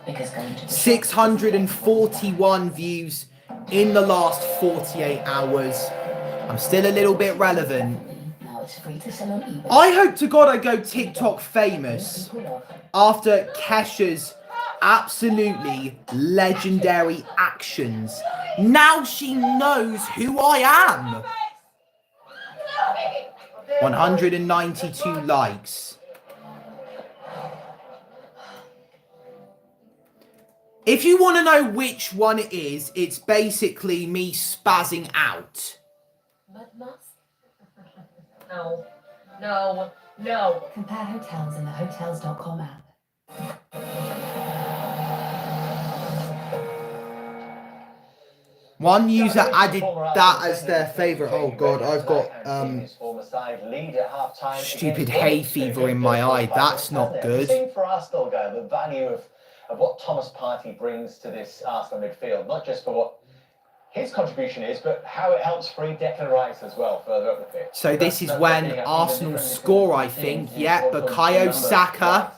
Because going to the 641 views in the last 48 hours. I'm still a little bit relevant. Now it's free to sell on eBay. I hope to God I go TikTok famous after Kesha's absolutely legendary actions. Now she knows who I am. 192 likes. If you want to know which one it is, it's basically me spazzing out. No. No. No. Compare hotels in the Hotels.com app. One user added that as their favourite. Oh God, I've got stupid hay fever in my eye. That's not good. Seen for Arsenal, guy, the value of what Thomas Partey brings to this Arsenal midfield, not just for what his contribution is, but how it helps free Declan Rice as well further up the pitch. So this is when Arsenal score, I think. Yeah, Bukayo Saka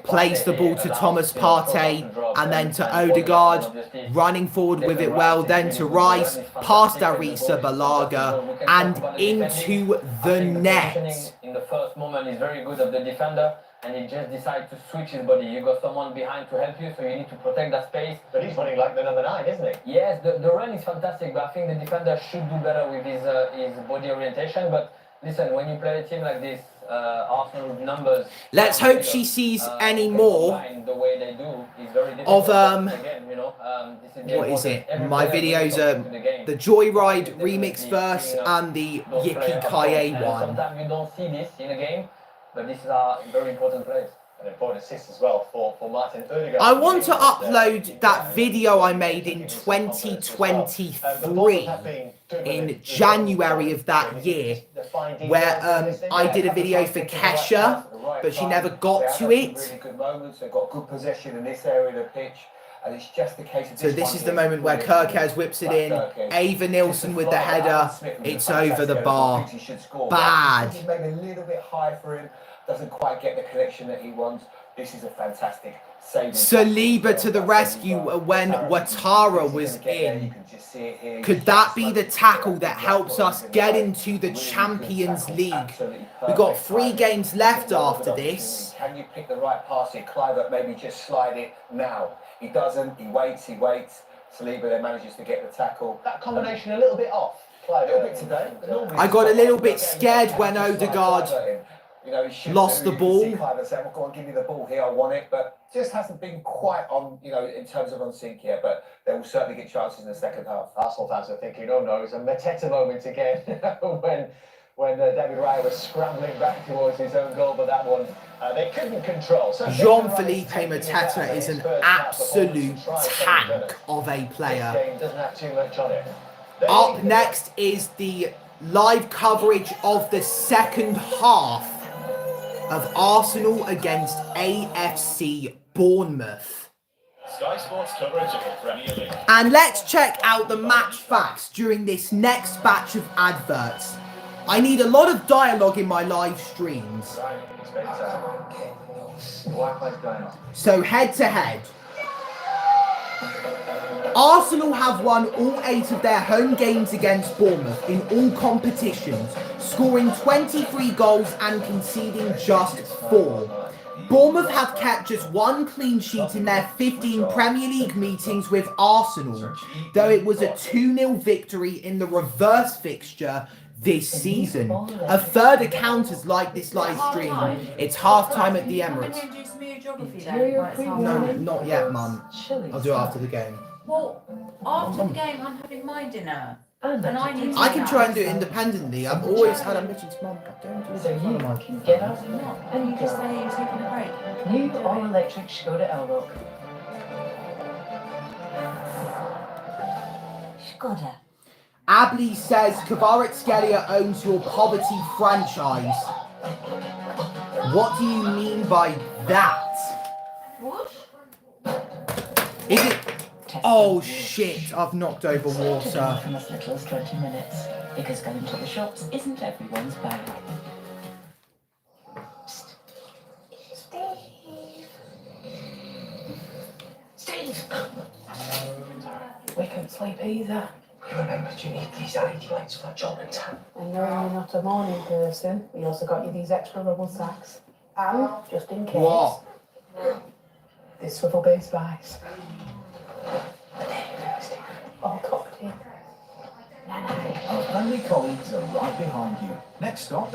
plays the ball to Thomas Partey and then to Odegaard, running forward with it well, then to Rice, past Arisa Balaga and into the net. In the first moment is very good of the defender, and he just decides to switch his body. You got someone behind to help you, so you need to protect that space. But he's running like the number 9, isn't he? Yes, the run is fantastic, but I think the defender should do better with his body orientation. But listen, when you play a team like this, Arsenal numbers. Let's hope she sees any more of what is it? My videos are the Joyride remix verse and the Yippee-Ki-Yay one. Sometimes you don't see this in a game, but this is a very important place. An important assist as well for Martin Odegaard. I want to upload that video I made in 2023, in January of that year, where I did a video for Kesha, but she never got to it. Really good moments. They've got good possession in this area of the pitch. And it's just the case of so this is the moment where Kirkez whips it in. Ava Nilsson with the header. It's over the bar. Bad. Maybe a little bit high for him. Doesn't quite get the connection that he wants. This is a fantastic save. Saliba to the rescue when Ouattara was in. Could that be the tackle that helps us get into the Champions League? We've got 3 games left after this. Can you pick the right pass here? Clive maybe just slide it now. He doesn't. He waits. Saliba then manages to get the tackle. That combination a little bit off. Clive, a little bit today. I got a little bit scared when Odegaard lost the ball. Go on, give me the ball here. I want it, but just hasn't been quite on, in terms of on sync here. But they will certainly get chances in the second half. Arsenal fans are thinking, oh no, it's a Mateta moment again when David Raya was scrambling back towards his own goal, but that one they couldn't control. So Jean-Philippe Mateta is an absolute tank of a player. This game doesn't have too much on it. Up next is the live coverage of the second half of Arsenal against AFC Bournemouth. Sky Sports coverage of the Premier League. And let's check out the match facts during this next batch of adverts. I need a lot of dialogue in my live streams. So head to head. Arsenal have won all 8 of their home games against Bournemouth in all competitions, scoring 23 goals and conceding just 4. Bournemouth have kept just 1 clean sheet in their 15 Premier League meetings with Arsenal, though it was a 2-0 victory in the reverse fixture this season. A third of counters like this live stream. It's half-time at the Emirates. No, not yet, Mum. I'll do it after the game. Well, after the game, I'm having my dinner. And I need to I can try and do it independently. I've always had ambitions, Mum. Don't do So it. you can get out of And you just say you're taking a break. New all-electric Skoda Elrock. Skoda. Abley says Kvaratskhelia owns your poverty franchise. What do you mean by that? What? Is it... Oh shit, I've knocked over water. From as little as 20 minutes, because going to the shops isn't everyone's bag. We couldn't sleep either. You remember you need these age lights for John and Tam. And knowing you're not a morning person, we also got you these extra rubble sacks. And, just in case, What? this swivel base spice. All cocked in. Our friendly colleagues are right behind you. Next stop.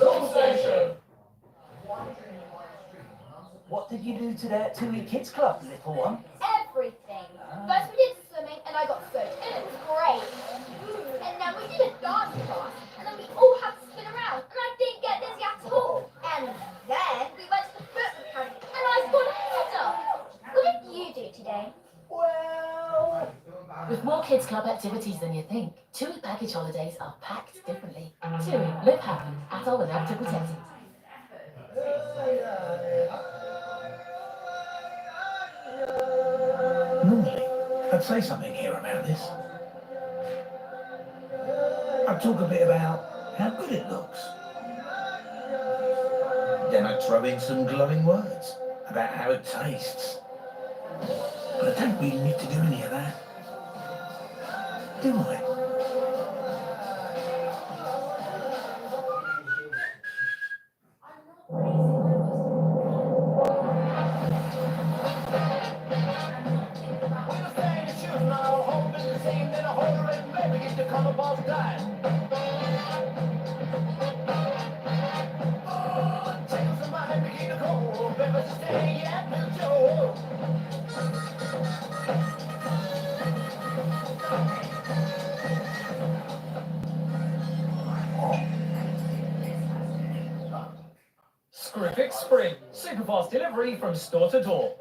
What did you do today at 2E Kids Club, little one? Everything. First we did swimming and I got soaked and it was great. And then we did a dance class and then we all had to spin around and I didn't get dizzy at all. And then we went to the football camp and I scored a header. What did you do today? Well... With more Kids Club activities than you think, 2E package holidays are packed differently. 2E, live happy, adult and active protected. Normally, I'd say something here about this. I'd talk a bit about how good it looks. Then I'd throw in some glowing words about how it tastes. But I don't really need to do any of that. Do I? Screwfix Spring, super fast delivery from store to door.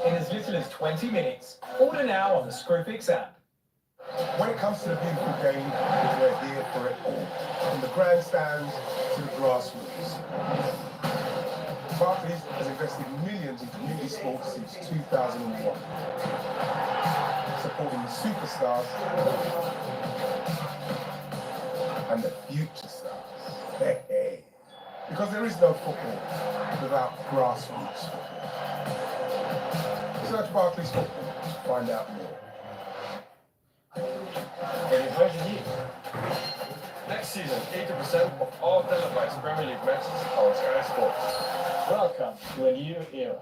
In as little as 20 minutes. Order now on the Screwfix app. When it comes to the beautiful game, we're here for it all. From the grandstands to the grassroots. Barclays has invested millions in community sports since 2001. Supporting the superstars and the future stars. Hey. Because there is no football without grassroots football. Search Barclays Football to find out more. Next season, 80% of all televised Premier League matches are on Sky Sports. Welcome to a new era.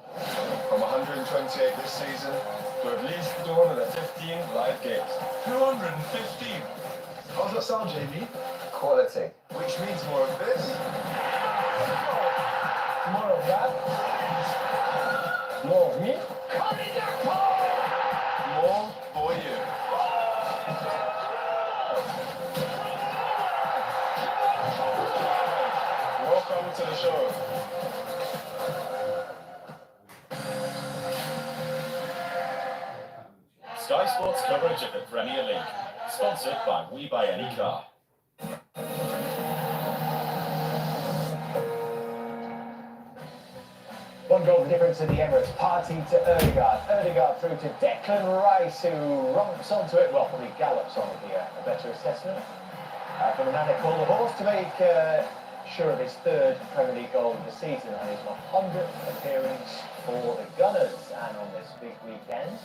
From 128 this season to at least 215 live games. 215? How's that sound, JB? Quality. Which means more of this. More of that. More of me. More for you. Welcome to the show. Sky Sports coverage of the Premier League. Sponsored by We Buy Any Car. One goal difference in the Emirates. Party to Erdegaard. Erdegaard through to Declan Rice, who romps onto it. Well, probably gallops on it here. A better assessment. From the man they call the horse to make sure of his third Premier League goal of the season and his 100th appearance for the Gunners. And on this big weekend,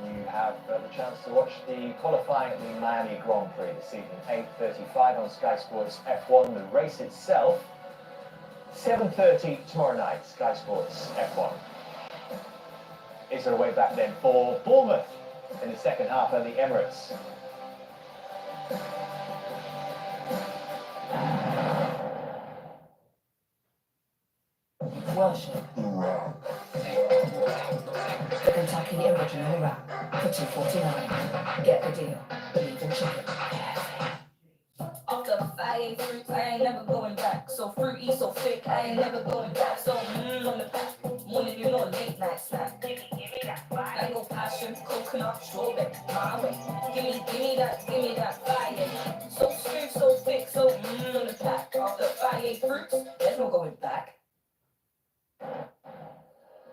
you have the chance to watch the qualifying at the Miami Grand Prix this evening. 8:35 on Sky Sports F1. The race itself, 7:30 tomorrow night, Sky Sports F1. Is there a way back then for Bournemouth in the second half of the Emirates? Worship. The Kentucky original wrap for $2.49. Get the deal. Believe in chicken. Off the fire fruits, I ain't never going back. So fruity, so thick, I ain't never going back. So on the back, morning, you know, late night snack. Give me that fire. Mango passion, coconut, strawberry, my way. Give me that fire. So smooth, so thick, so on the back. Off the fire fruits, there's no going back.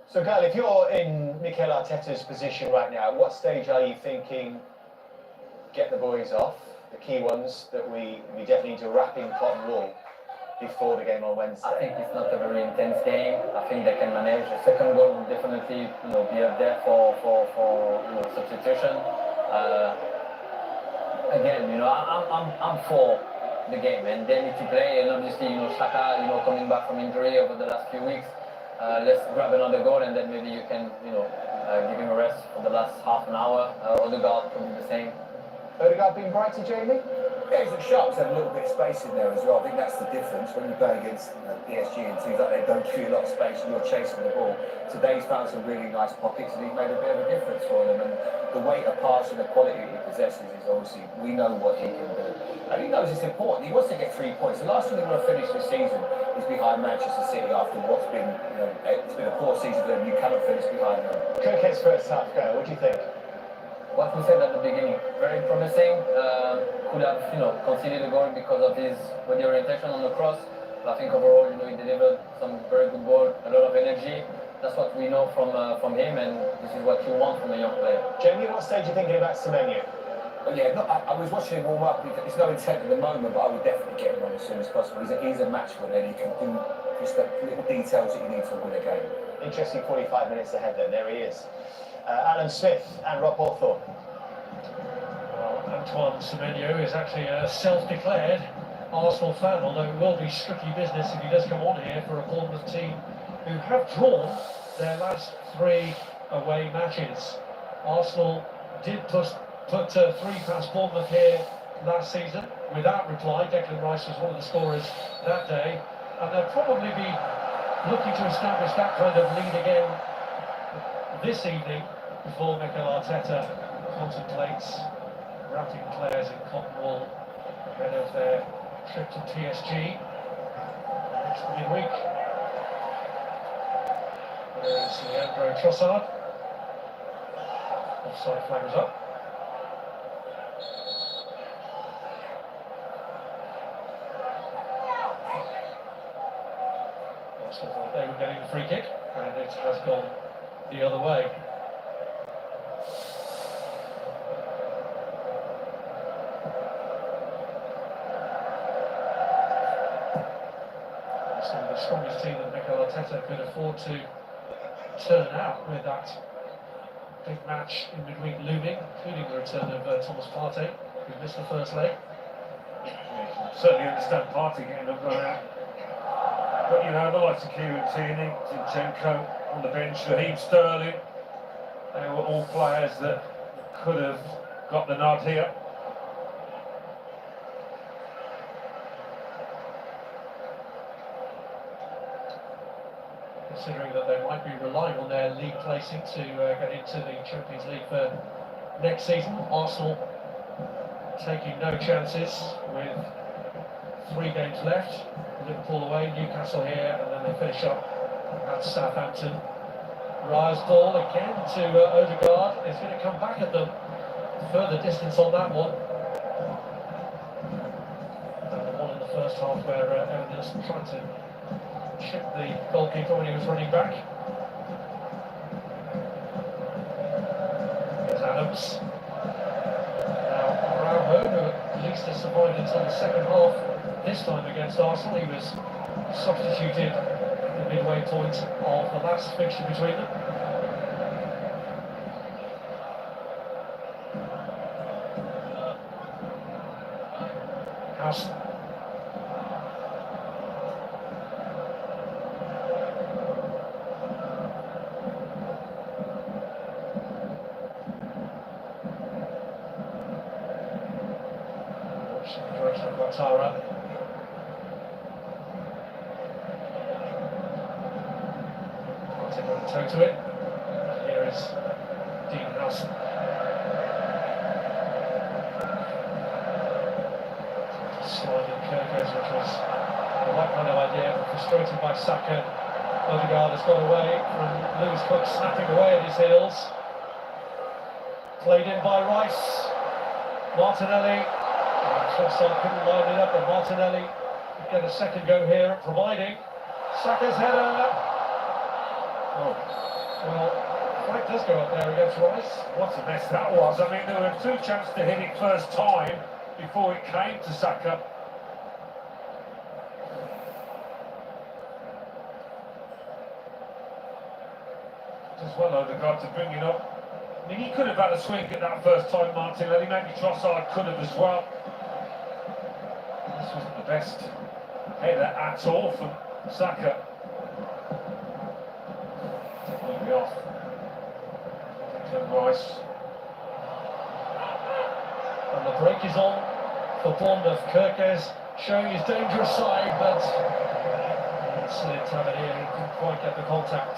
So, Gail, if you're in Mikel Arteta's position right now, at what stage are you thinking, get the boys off, the key ones that we definitely need to wrap in cotton wool, before the game on Wednesday? I think it's not a very intense game. I think they can manage. The second goal will definitely, be up there for substitution. Again, I'm for the game, and they need to play. And obviously, Saka, coming back from injury over the last few weeks. Let's grab another goal, and then maybe you can, give him a rest for the last half an hour. Odegaard probably the same. Odegaard being bright to Jamie? Yeah, he's looked sharp. He's had a little bit of space in there as well. I think that's the difference when you play against PSG and teams like they don't give you a lot of space and you're chasing the ball. Today he's found some really nice pockets and he's made a bit of a difference for them. And the weight of pass and the quality he possesses is obviously, we know what he can do. And he knows it's important. He wants to get 3 points. The last thing he want to finish this season is behind Manchester City after what's been, it's been a poor season for them. You cannot finish behind them. Cricket's first half go, what do you think? What we said at the beginning, very promising. Could have, conceded a goal because of his body orientation on the cross. But I think overall, he delivered some very good ball, a lot of energy. That's what we know from him, and this is what you want from a young player. Jamie, what stage are you thinking about Semenyo? Well, yeah, I was watching him warm up. It's no intent at the moment, but I would definitely get him on as soon as possible. He's a match winner. He can do just the little details that you need to win a game. Interesting 45 minutes ahead then. There he is. Alan Smith and Rob Hawthorne. Antoine Semenyo is actually a self-declared Arsenal fan, although it will be strictly business if he does come on here for a Bournemouth team who have drawn their last 3 away matches. Arsenal did put 3 past Bournemouth here last season without reply. Declan Rice was one of the scorers that day, and they'll probably be looking to establish that kind of lead again this evening before Mikel Arteta contemplates routing players in Cotton Wool ahead of their trip to PSG next midweek. There's Leandro Trossard. Offside flag is up. Arsenal thought they were getting the free kick, and it has gone the other way. The strongest team that Mikel Arteta could afford to turn out with that big match in midweek looming, including the return of Thomas Partey, who missed the first leg. Yeah, you can certainly understand Partey getting up going out. But the likes of Kieran Tierney, Zinchenko on the bench, Raheem Sterling, they were all players that could have got the nod here. Considering that they might be relying on their league placing to get into the Champions League for next season. Arsenal taking no chances with 3 games left. Liverpool away, Newcastle here, and then they finish up at Southampton. Raya's ball again to Odegaard. It's going to come back at them. Further distance on that one. And the one in the first half where Evan Nielsen tried to chip the goalkeeper when he was running back. Here's Adams. Now Araujo, who at least has survived until the second half this time against Arsenal. He was substituted at the midway point of the last fixture between them. House. Direction of Ouattara. I'll take a toe to it. Here is Dean Howson. Sliding Kirkers, which was the right kind of idea, but frustrated by Saka. Odegaard has got away from Lewis Cook, snapping away at his heels. Played in by Rice. Martinelli. Trossard couldn't line it up, and Martinelli would get a second go here at providing. Saka's header. Oh, well, flag does go up there against Rice. What a mess that was. I mean, there were 2 chances to hit it first time before it came to Saka. Just well Odegaard to bring it up. I mean, he could have had a swing at that first time, Martinelli. Maybe Trossard could have as well. This wasn't the best header at all from Saka. Taking off. Declan Rice. And the break is on for Bournemouth. Kirkes showing his dangerous side, but it's Tavernier who couldn't quite get the contact.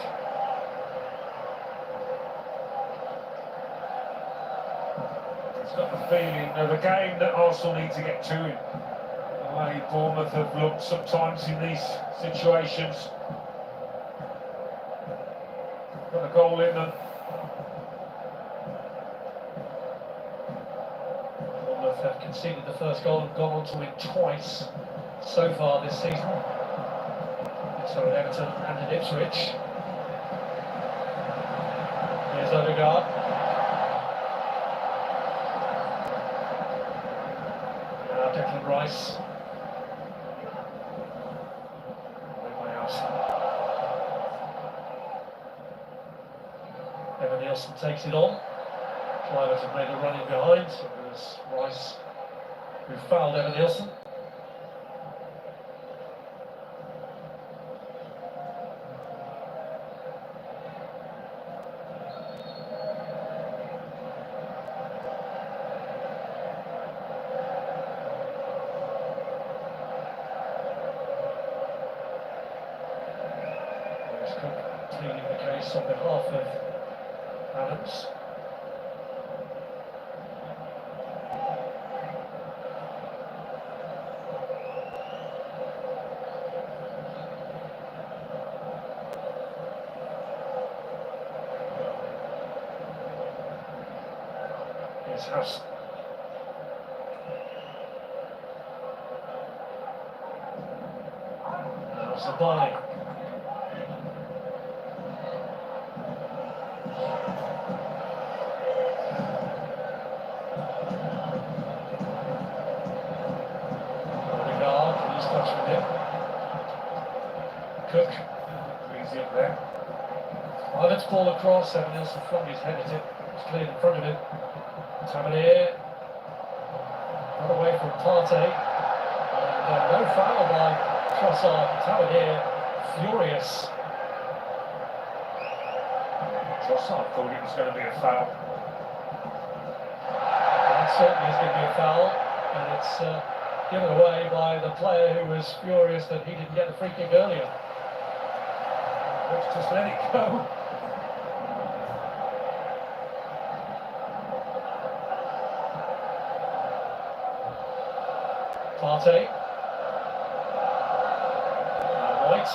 It's got the feeling of a game that Arsenal need to get to him. The way Bournemouth have looked sometimes in these situations. Got a goal in them. Bournemouth have conceded the first goal and gone on to win twice so far this season. So at Everton and at Ipswich. Here's Odegaard. Now Declan Rice. Evan Nielsen takes it on. Drivers have made a run in behind, so it was Rice who fouled Evan Nielsen. There's Cook pleading the case on behalf of Adams. Here's House. Now Zabani. Odegaard, he's touched with him. Cook. Easy up there. Let's ball across. Evan Nielsen flung his head at it. It's cleared in front of him. Tavernier. Got away from Partey. And no foul by Trossard. Tavernier furious. Trossard thought it was going to be a foul. That certainly is going to be a foul. And it's given away by the player who was furious that he didn't get the free kick earlier. Let's just let it go. Partey. White.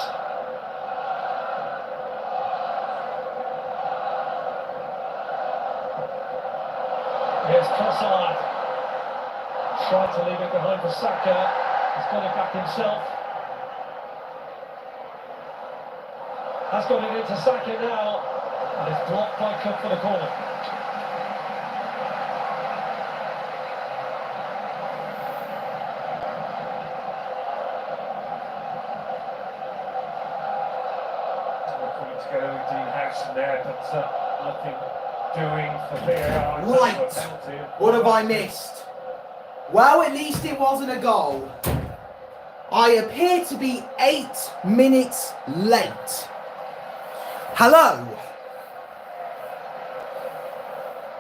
Here's Trossard. Tried to leave it behind for Saka. He's got it back himself. Has got it into Saka now. And it's blocked by Cook for the corner. Get everything house there, but nothing doing for VAR. Right. What have I missed? Well, at least it wasn't a goal. I appear to be 8 minutes late. Hello.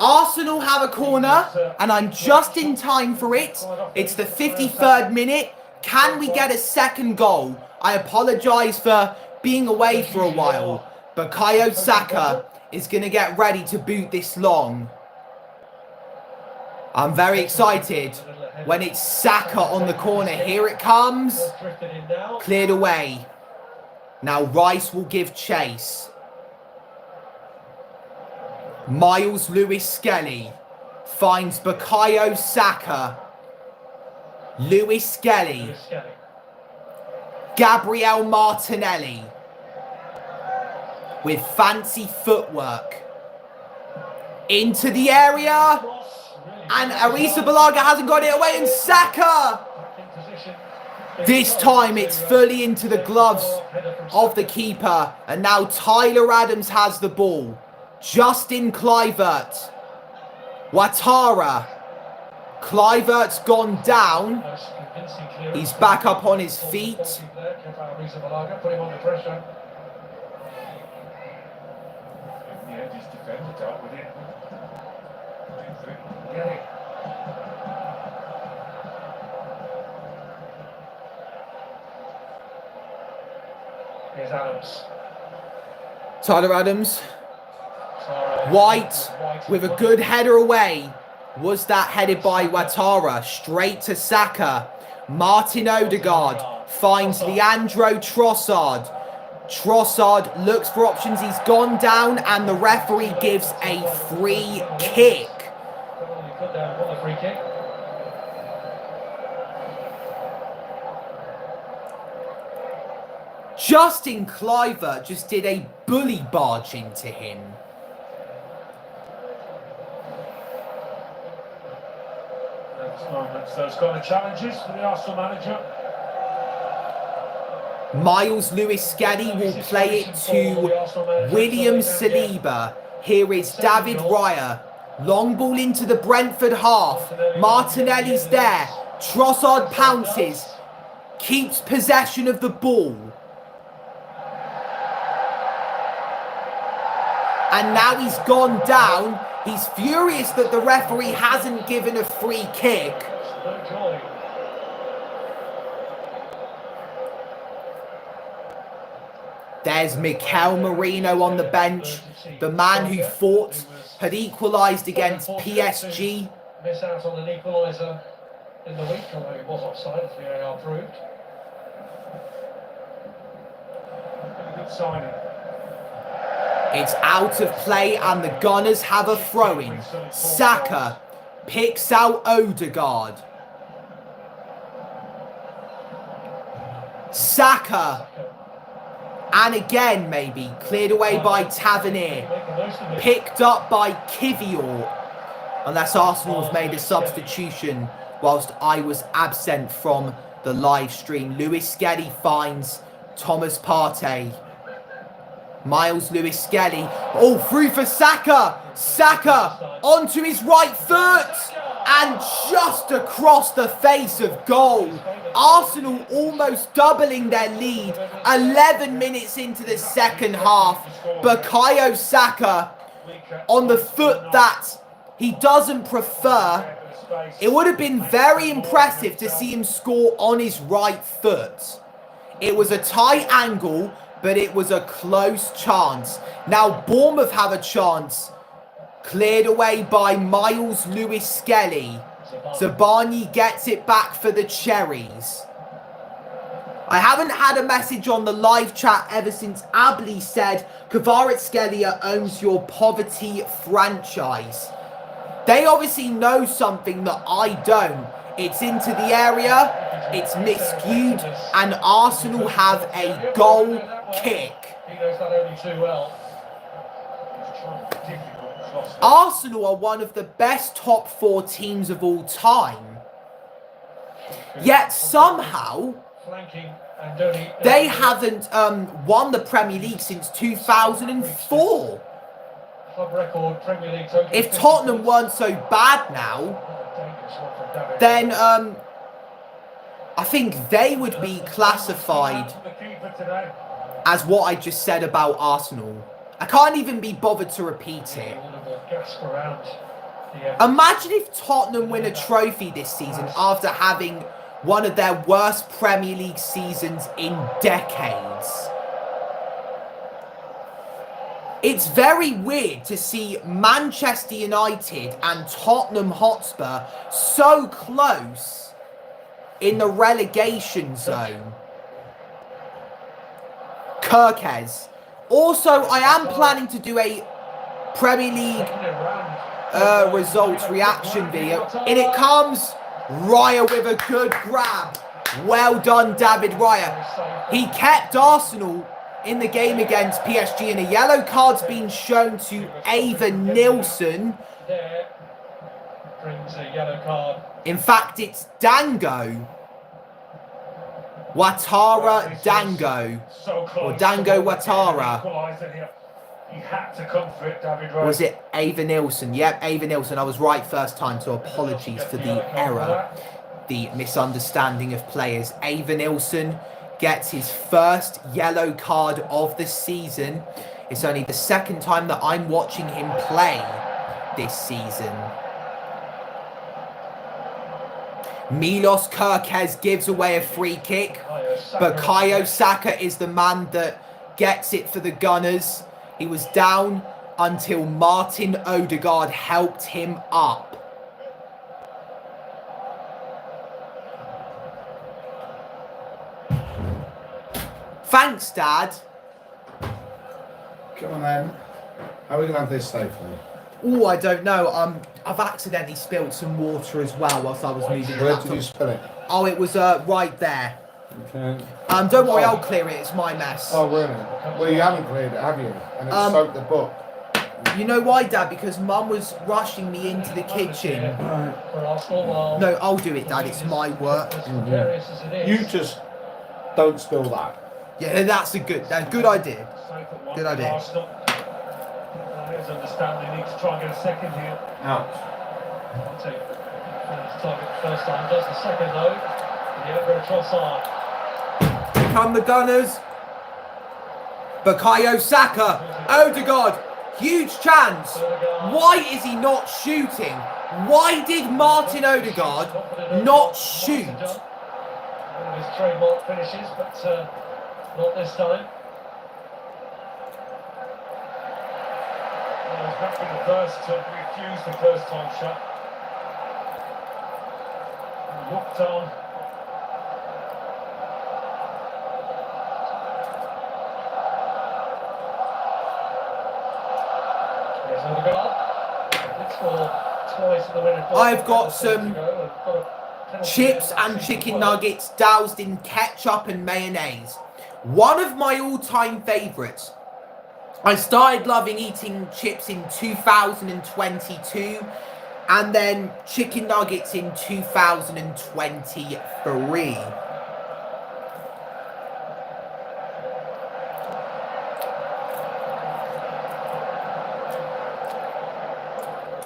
Arsenal have a corner, and I'm just in time for it. It's the 53rd minute. Can we get a second goal? I apologise for being away for a while. Bukayo Saka is going to get ready to boot this long. I'm very excited when it's Saka on the corner. Here it comes. Cleared away. Now Rice will give chase. Miles Lewis-Skelly finds Bukayo Saka. Lewis-Skelly. Gabriel Martinelli. With fancy footwork. Into the area. And Arrizabalaga hasn't got it away. And Saka. This time it's fully into the gloves of the keeper. And now Tyler Adams has the ball. Justin Kluivert. Ouattara. Kluivert's gone down. He's back up on his feet. Put him under pressure. Yeah, his defender dealt with it. Get it. Here's Adams. Tyler Adams. White with a good header away. Was that headed by Ouattara? Straight to Saka. Martin Odegaard finds Leandro Trossard. Trossard looks for options. He's gone down and the referee gives a free kick. Justin Kluivert just did a bully barge into him. So it's got the challenges for the Arsenal manager. Miles Lewis-Skelly will play it to William Saliba. Here is David Raya. Long ball into the Brentford half. Martinelli's there. Trossard pounces. Keeps possession of the ball. And now he's gone down. He's furious that the referee hasn't given a free kick. There's Mikel Merino on the bench. The man who thought had equalised against PSG. Miss out on an equaliser in the week, although he was offside, as VAR proved. Good signing. It's out of play and the Gunners have a throw-in. Saka picks out Odegaard. Saka. And again, maybe. Cleared away by Tavernier. Picked up by Kivior. Unless Arsenal have made a substitution whilst I was absent from the live stream. Lewis-Skelly finds Thomas Partey. Miles Lewis-Skelly. Oh, through for Saka. Saka onto his right foot. And just across the face of goal. Arsenal almost doubling their lead. 11 minutes into the second half. Bukayo Saka on the foot that he doesn't prefer. It would have been very impressive to see him score on his right foot. It was a tight angle, but it was a close chance. Now Bournemouth have a chance. Cleared away by Miles Lewis-Skelly. Zabani gets it back for the Cherries. I haven't had a message on the live chat ever since Abli said Kvaratskhelia owns your poverty franchise. They obviously know something that I don't. It's into the area, it's miscued, and Arsenal have a goal kick. He knows that only too well. Arsenal are one of the best top 4 teams of all time. Yet somehow they haven't won the Premier League since 2004. If Tottenham weren't so bad now, then I think they would be classified as what I just said about Arsenal. I can't even be bothered to repeat it. Imagine if Tottenham win a trophy this season after having one of their worst Premier League seasons in decades. It's very weird to see Manchester United and Tottenham Hotspur so close in the relegation zone. Kirkes. Also, I am planning to do a Premier League results reaction video. In it comes Raya with a good grab. Well done, David Raya. He kept Arsenal in the game against PSG, and a yellow card's been shown to Ava Nilsson. Brings a yellow card. In fact, it's Dango. Ouattara Dango. So close. Or Dango Ouattara. He had to come for it, David Or was it Ava Nilsson? Yep, Ava Nilsson. I was right first time, so apologies for the error, the misunderstanding of players. Ava Nilsson gets his first yellow card of the season. It's only the second time that I'm watching him play this season. Milos Kerkez gives away a free kick, but Bukayo Saka is the man that gets it for the Gunners. He was down until Martin Odegaard helped him up. Thanks, Dad. Come on then. How are we going to have this safely? Oh, I don't know. I've accidentally spilled some water as well whilst I was moving. Where did you spill it? Oh, it was right there. Okay. Don't worry, I'll clear it. It's my mess. Oh, really? Well, you haven't cleared it, have you? And it's soaked the book. You know why, Dad? Because Mum was rushing me into the kitchen. No, I'll do it, Dad. It's my work. Mm-hmm. You just don't spill that. Yeah, that's a good idea. Good idea. Players understand they need to try and get a second here. Out. I'll take target first time, does the second though. Diego Trossard. Here come the Gunners. Bukayo Saka. Odegaard. Huge chance. Why is he not shooting? Why did Martin Odegaard not shoot? One of his trademark finishes, but not this time. He's not been the first to refuse the first time shot. Looked on. Here's Odegaard. It's for twice at the minute. I've got some chips and chicken nuggets doused in ketchup and mayonnaise. One of my all-time favourites. I started loving eating chips in 2022 and then chicken nuggets in 2023.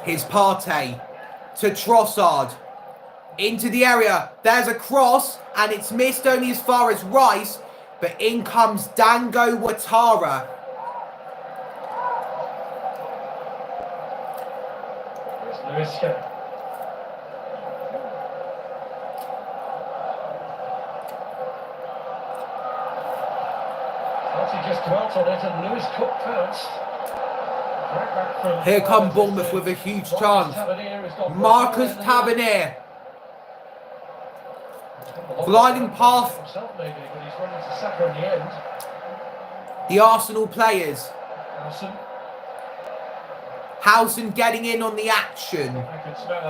Here's Partey to Trossard. Into the area. There's a cross and it's missed only as far as Rice, but in comes Dango Ouattara. Lewis Skip. He just dwelt on it and Lewis Cook pounced. Here come Bournemouth with a huge chance. Marcus Tavernier. Gliding past the Arsenal players. Howson getting in on the action.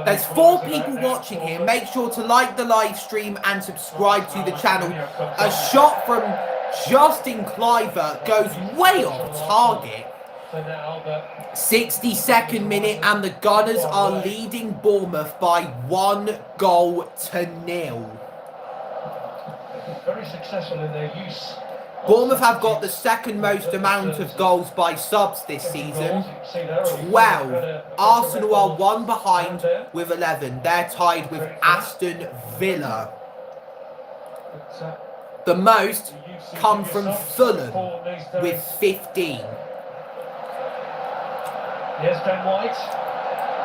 There's 4 people watching here. Make sure to like the live stream and subscribe to the channel. A shot from Justin Cliver goes way off target. 62nd minute and the Gunners are leading Bournemouth by 1-0. Very successful in their use. Bournemouth have got the second most amount of goals by subs this season, 12. Arsenal are 1 behind with 11. They're tied with Aston Villa. The most come from Fulham with 15. Here's Ben White.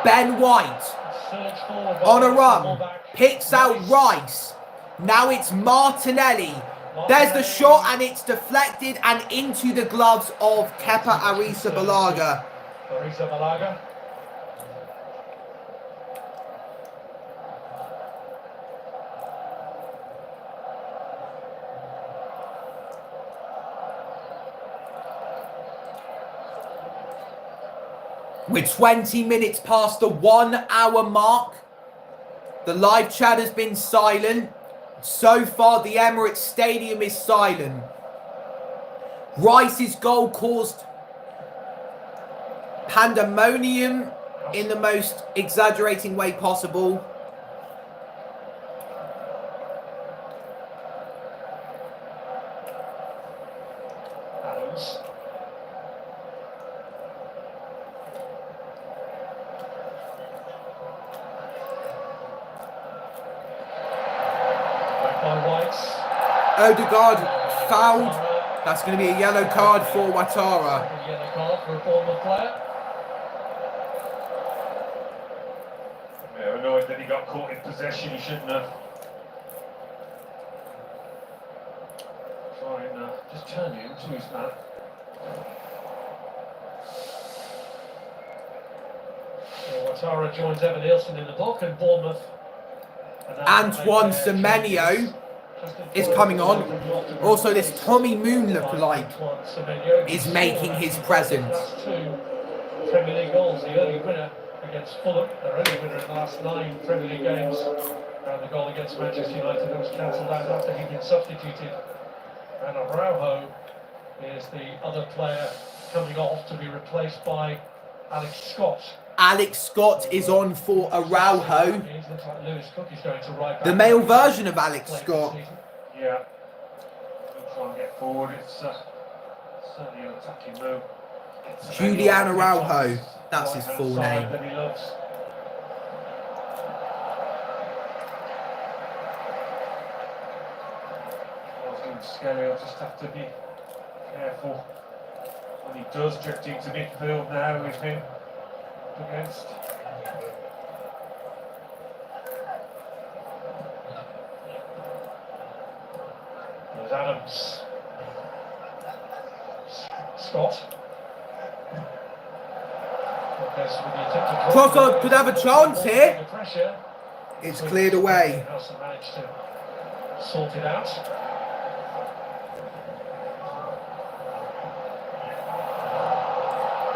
Ben White on a run, picks out Rice. Now it's Martinelli. There's the shot and it's deflected and into the gloves of Kepa Arrizabalaga. Arrizabalaga. We're 20 minutes past the 1 hour mark. The live chat has been silent. So far, the Emirates Stadium is silent. Rice's goal caused pandemonium in the most exaggerating way possible. Odegaard fouled. That's going to be a yellow card for Ouattara. Yellow card for a Bournemouth player. Yeah, annoyed that he got caught in possession. He shouldn't have. Try and just turn it into his man. So Ouattara joins Evan Nielsen in the book, and Bournemouth. Antoine Semenyo is coming on. Also, this Tommy Moon lookalike is making his presence. That's 2 Premier League goals. The early winner against Fulham, their only winner in the last 9 Premier League games. And the goal against Manchester United that was cancelled out after he'd been substituted. And Araujo is the other player coming off to be replaced by Alex Scott. Alex Scott is on for Araujo. Looks like Lewis Cook is going to right back. The male version of Alex Scott. Yeah. We'll try and get forward. It's certainly an attacking move. Julian Araujo. That's his full name. That he loves. Skelly will just have to be careful when he does drift into midfield now. He's been up against. There's Adams. Scott. Trossard could have a chance here. It's cleared away. Nelson managed to sort it out.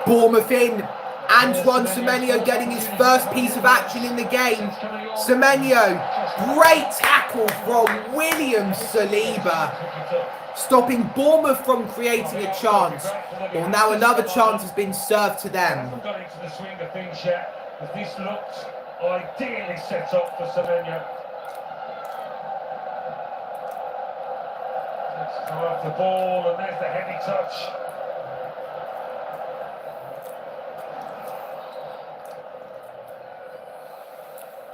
Bournemouth in. Antoine Semenyo getting his first piece of action in the game. Semenyo, great tackle from William Saliba, stopping Bournemouth from creating a chance. Well, now another chance has been served to them. Got into the swing of things yet, but this looked ideally set up for Semenyo. Takes time off the ball, and there's the heavy touch.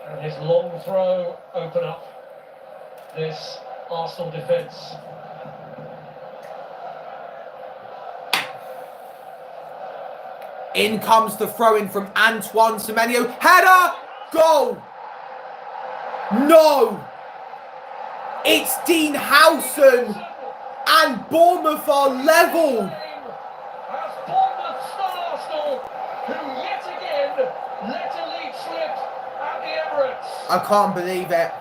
And his long throw open up this Arsenal defence. In comes the throw-in from Antoine Semenyo. Header! Goal! No! It's Dean Howson! And Bournemouth are level! As Bournemouth stun Arsenal, who yet again let a lead slip at the Emirates. I can't believe it.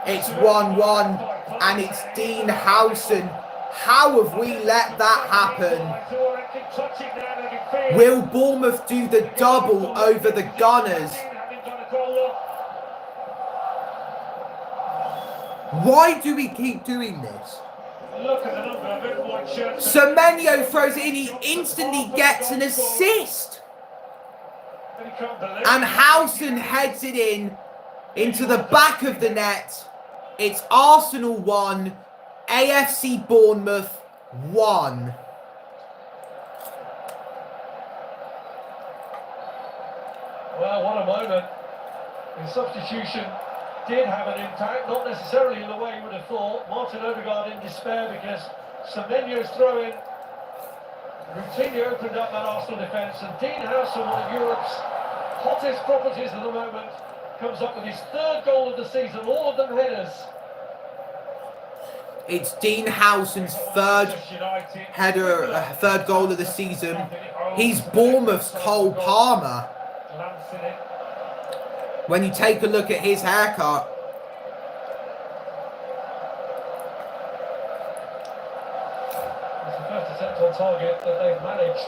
It's 1-1 and it's Dean Howson. How have we let that happen? Will Bournemouth do the double over the Gunners? Why do we keep doing this? Semenyo throws it in, he instantly gets an assist. And Howson heads it in into the back of the net. It's Arsenal 1, AFC Bournemouth 1. Well, what a moment. The substitution did have an impact, not necessarily in the way you would have thought. Martin Odegaard in despair because Semenyo's throw-in routinely opened up that Arsenal defence, and Dean Howson, one of Europe's hottest properties at the moment, comes up with his 3rd goal of the season, all of them headers. It's Dean Howson's 3rd header, 3rd goal of the season. He's Bournemouth's Cole Palmer. When you take a look at his haircut. It's the first attempt on target that they've managed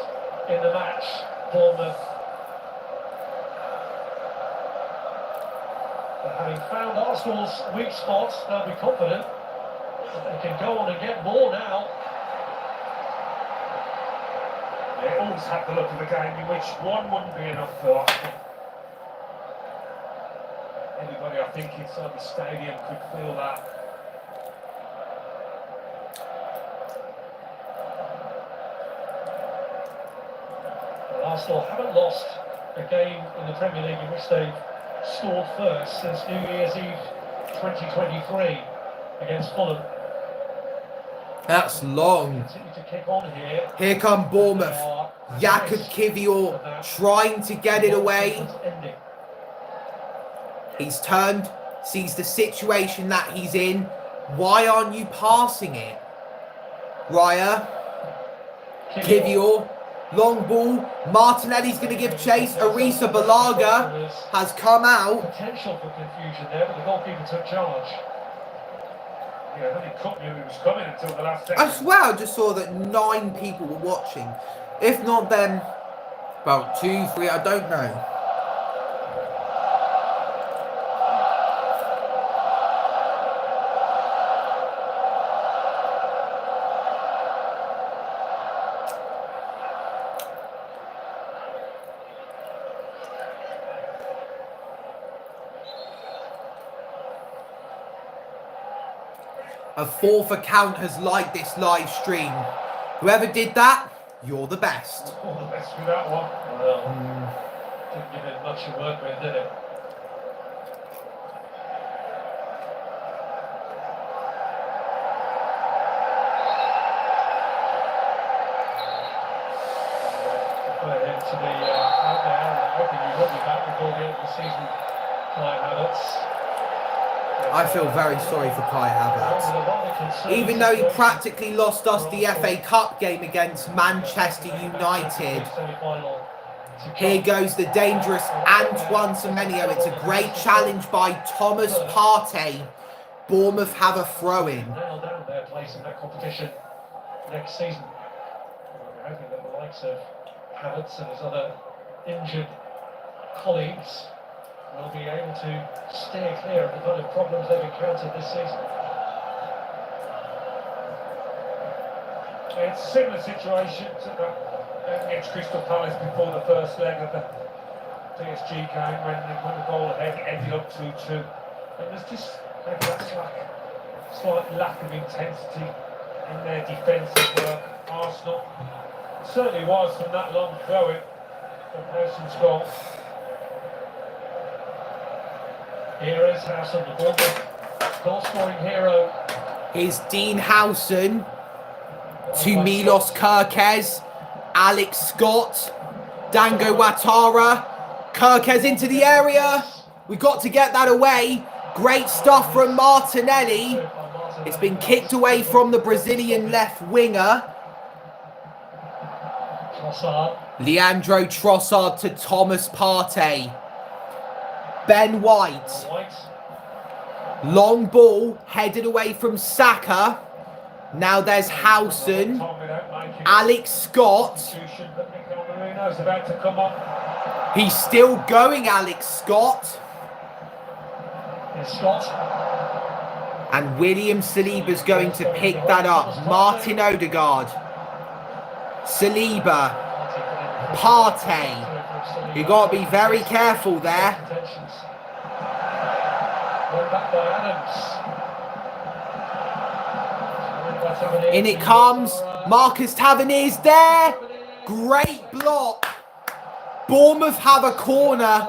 in the match, Bournemouth. But having found Arsenal's weak spots, they'll be confident that they can go on and get more now. They always have the look of a game in which one wouldn't be enough for Arsenal. Anybody, I think, inside the stadium could feel that. Well, Arsenal haven't lost a game in the Premier League in which they've scored first since New Year's Eve 2023 against Fulham. That's long. Here come Bournemouth. Jakub Kivior trying to get it away. He's turned, sees the situation that he's in. Why aren't you passing it? Raya. Kivior. Long ball. Martinelli's going to give chase. Arisa Balaga has come out. Potential for confusion there, but the goalkeeper took charge. Yeah, I think Cup knew he was coming until the last second. I swear I just saw that 9 people were watching. If not, then about 2, 3, I don't know. A 4th account has liked this live stream. Whoever did that, you're the best. All the best with that one. Well, didn't give it much to work with, did it? For him to be out there, and I'm hoping he will be back before the end of the season. Kai Havertz. I feel very sorry for Kai Havertz. Even though he practically lost us the FA Cup game against Manchester United. Here goes the dangerous Antoine Semenyo. It's a great challenge by Thomas Partey. Bournemouth have a throw-in. Nail down their place in that competition next season. We're hoping that the likes of Havertz and his other injured colleagues will be able to steer clear of the kind of problems they've encountered this season. It's a similar situation to that against Crystal Palace before the first leg of the PSG game when the goal ahead ended up 2-2. And there's just maybe that slight lack of intensity in their defensive work. Arsenal certainly was from that long throw-in from Howson's goal. Here is Howson, the Bournemouth goal-scoring hero. Here's Dean Howson to Milos Kerkez, Alex Scott, Dango Ouattara. Kerkez into the area. We got to get that away. Great stuff from Martinelli. It's been kicked away from the Brazilian left winger. Leandro Trossard to Thomas Partey. Ben White. Long ball headed away from Saka. Now there's Howson. Alex Scott. He's still going, Alex Scott. And William Saliba's going to pick that up. Martin Odegaard. Saliba. Partey. You got to be very careful there. In it comes. Marcus Tavernier's there. Great block. Bournemouth have a corner.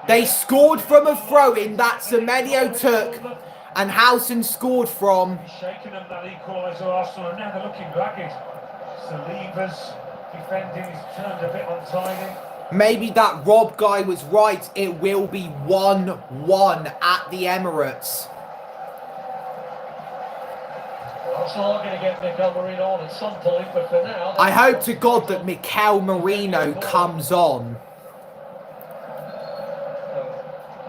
They scored from a throw-in that Semenyo took. And Howson scored from. Shaking them that equaliser, Arsenal, and now they're looking ragged. Saliba's defending is turned a bit untidy. Maybe that Rob guy was right. It will be 1-1 at the Emirates. Arsenal are going to get Mikel Merino on at some point, but for now... I hope to God that Mikel Merino comes on.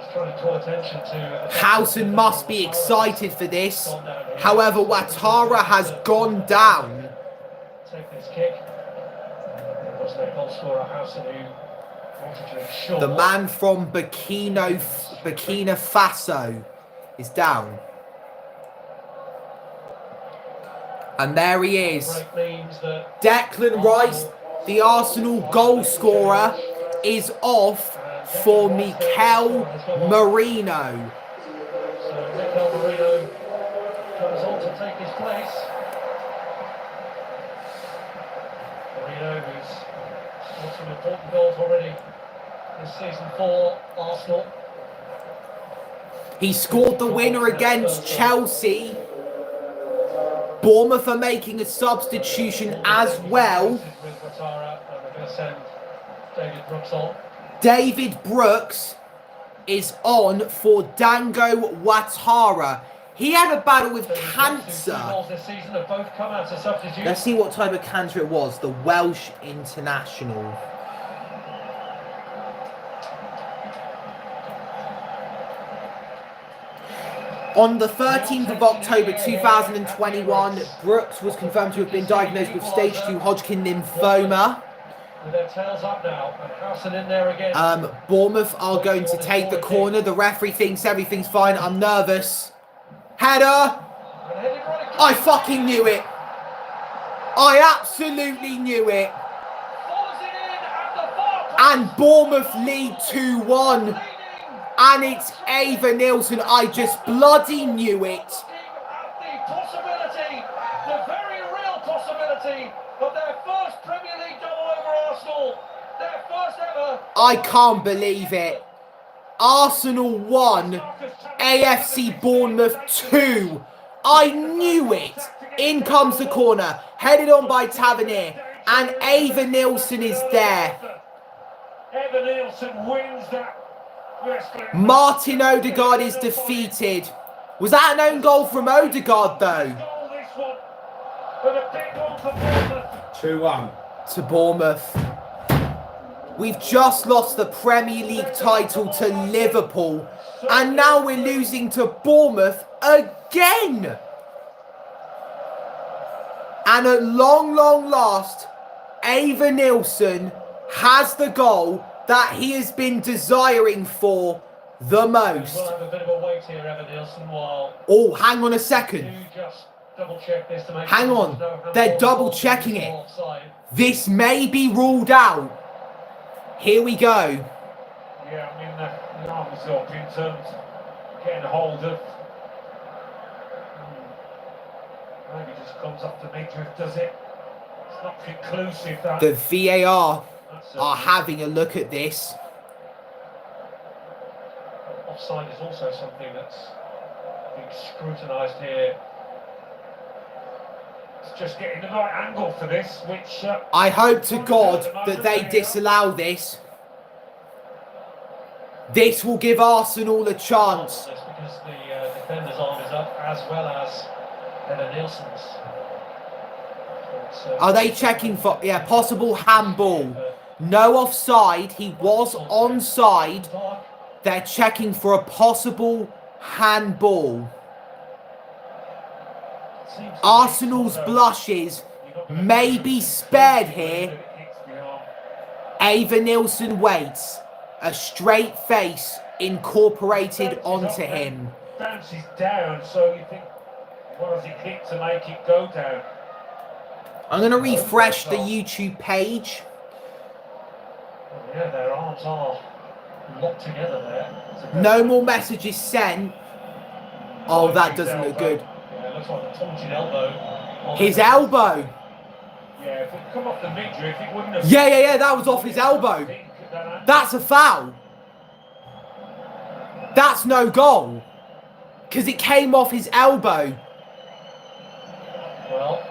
Just trying to draw attention to... Howson must be excited for this. However, Ouattara has gone down. Take this kick. It was their goal scorer, Howson, who wanted to ensure... The man from Burkina Faso is down. And there he is. Declan Rice, the Arsenal goal scorer, is off for Mikel Merino. So Mikel Merino comes on to take his place. Merino, who's scored some important goals already this season for Arsenal. He scored the winner against Chelsea. Bournemouth are making a substitution as well. With Ouattara, and they're going to send David Brooks on. David Brooks is on for Dango Ouattara. He had a battle with cancer. This season have both come out as substitutes. Let's see what type of cancer it was. The Welsh international. On the 13th of October 2021, Brooks was confirmed to have been diagnosed with stage 2 Hodgkin lymphoma. With their tails up now, and Howson in there again. Bournemouth are going to take the corner. The referee thinks everything's fine. I'm nervous. Header! I fucking knew it. I absolutely knew it. And Bournemouth lead 2-1. And it's Ava Nielsen. I just bloody knew it. The possibility, the very real possibility of their first Premier League double over Arsenal. Their first ever. I can't believe it. Arsenal 1, AFC Bournemouth 2. I knew it. In comes the corner. Headed on by Tavernier. And Ava Nielsen is there. Ava Nielsen wins that. Martin Odegaard is defeated. Was that an own goal from Odegaard though? 2-1. To Bournemouth. We've just lost the Premier League title to Liverpool. And now we're losing to Bournemouth again. And at long, long last, Ava Nielsen has the goal that he has been desiring for the most. We'll have a bit of a wait here, Eva Nielsen, while Oh, hang on a second. you just double check this to make Hang sure on. there's no They're handball double or checking it. offside. This may be ruled out. Here we go. Yeah, I mean, the arm was up in terms of getting hold of. Maybe just comes off the midriff, does it? It's not conclusive, that. The VAR are having a look at this. Offside is also something that's being scrutinised here. It's just getting the right angle for this, which... I hope to God that they disallow this. This will give Arsenal a chance. That's because the defender's arm is up, as well as Eva Nielsen's. Are they checking for... Yeah, possible handball. No offside. He was onside. They're checking for a possible handball. Arsenal's blushes may be spared here. Ava Nielsen waits. A straight face incorporated onto him. Bounces down, so you think, what does it hit to make it go down? I'm going to refresh the YouTube page. Yeah, their arms are locked together there. No more messages sent. Oh, that doesn't look good. Yeah, it looks like a taunted elbow. His elbow. Yeah, if it come off the midriff, it wouldn't have... Yeah, that was off his elbow. That's a foul. That's no goal. Because it came off his elbow. Well,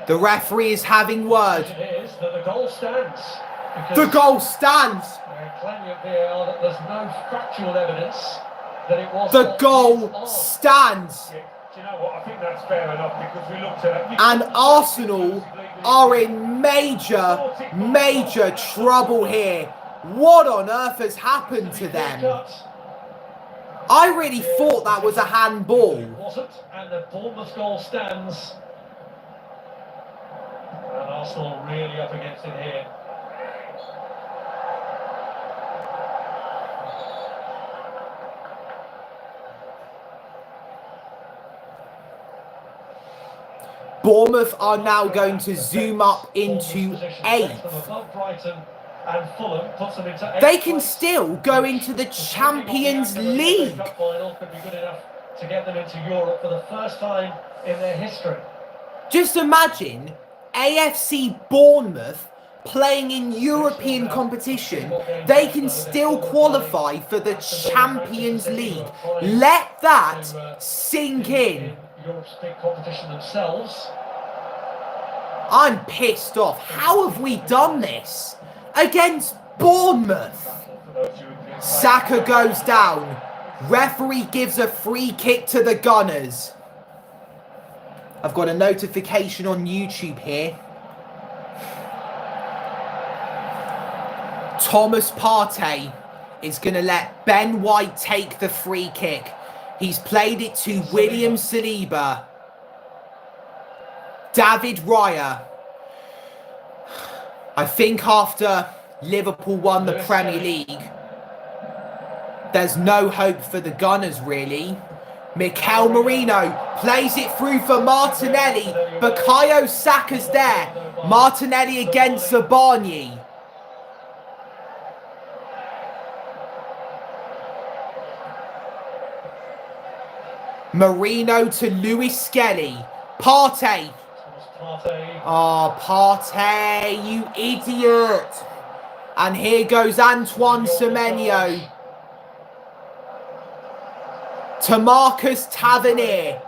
the referee is having word. it is that the goal stands. The goal stands. Claiming at VAR that there's no factual evidence that it was. The goal stands. Yeah, do you know what? I think that's fair enough, because we looked at it. And Arsenal are in major trouble here. What on earth has happened to them? I really thought that was a handball. It wasn't, and the Bournemouth goal stands. And Arsenal really up against it here. Bournemouth are now going to zoom up into 8th. They can still go into the Champions League. Could be good enough to get them into Europe for the first time in their history. Just imagine AFC Bournemouth playing in European competition. They can still qualify for the Champions League. Let that sink in. Europe's big competition themselves. I'm pissed off. How have we done this? Against Bournemouth. Saka goes down. Referee gives a free kick to the Gunners. I've got a notification on YouTube here. Thomas Partey is going to let Ben White take the free kick. He's played it to William Saliba. David Raya. I think after Liverpool won the Premier League, there's no hope for the Gunners, really. Mikel Merino plays it through for Martinelli. Bukayo Saka's there. Martinelli against Zabani. Merino to Lewis Skelly. Partey. Oh, Partey, you idiot. And here goes Antoine Semenyo. To Marcus Tavernier.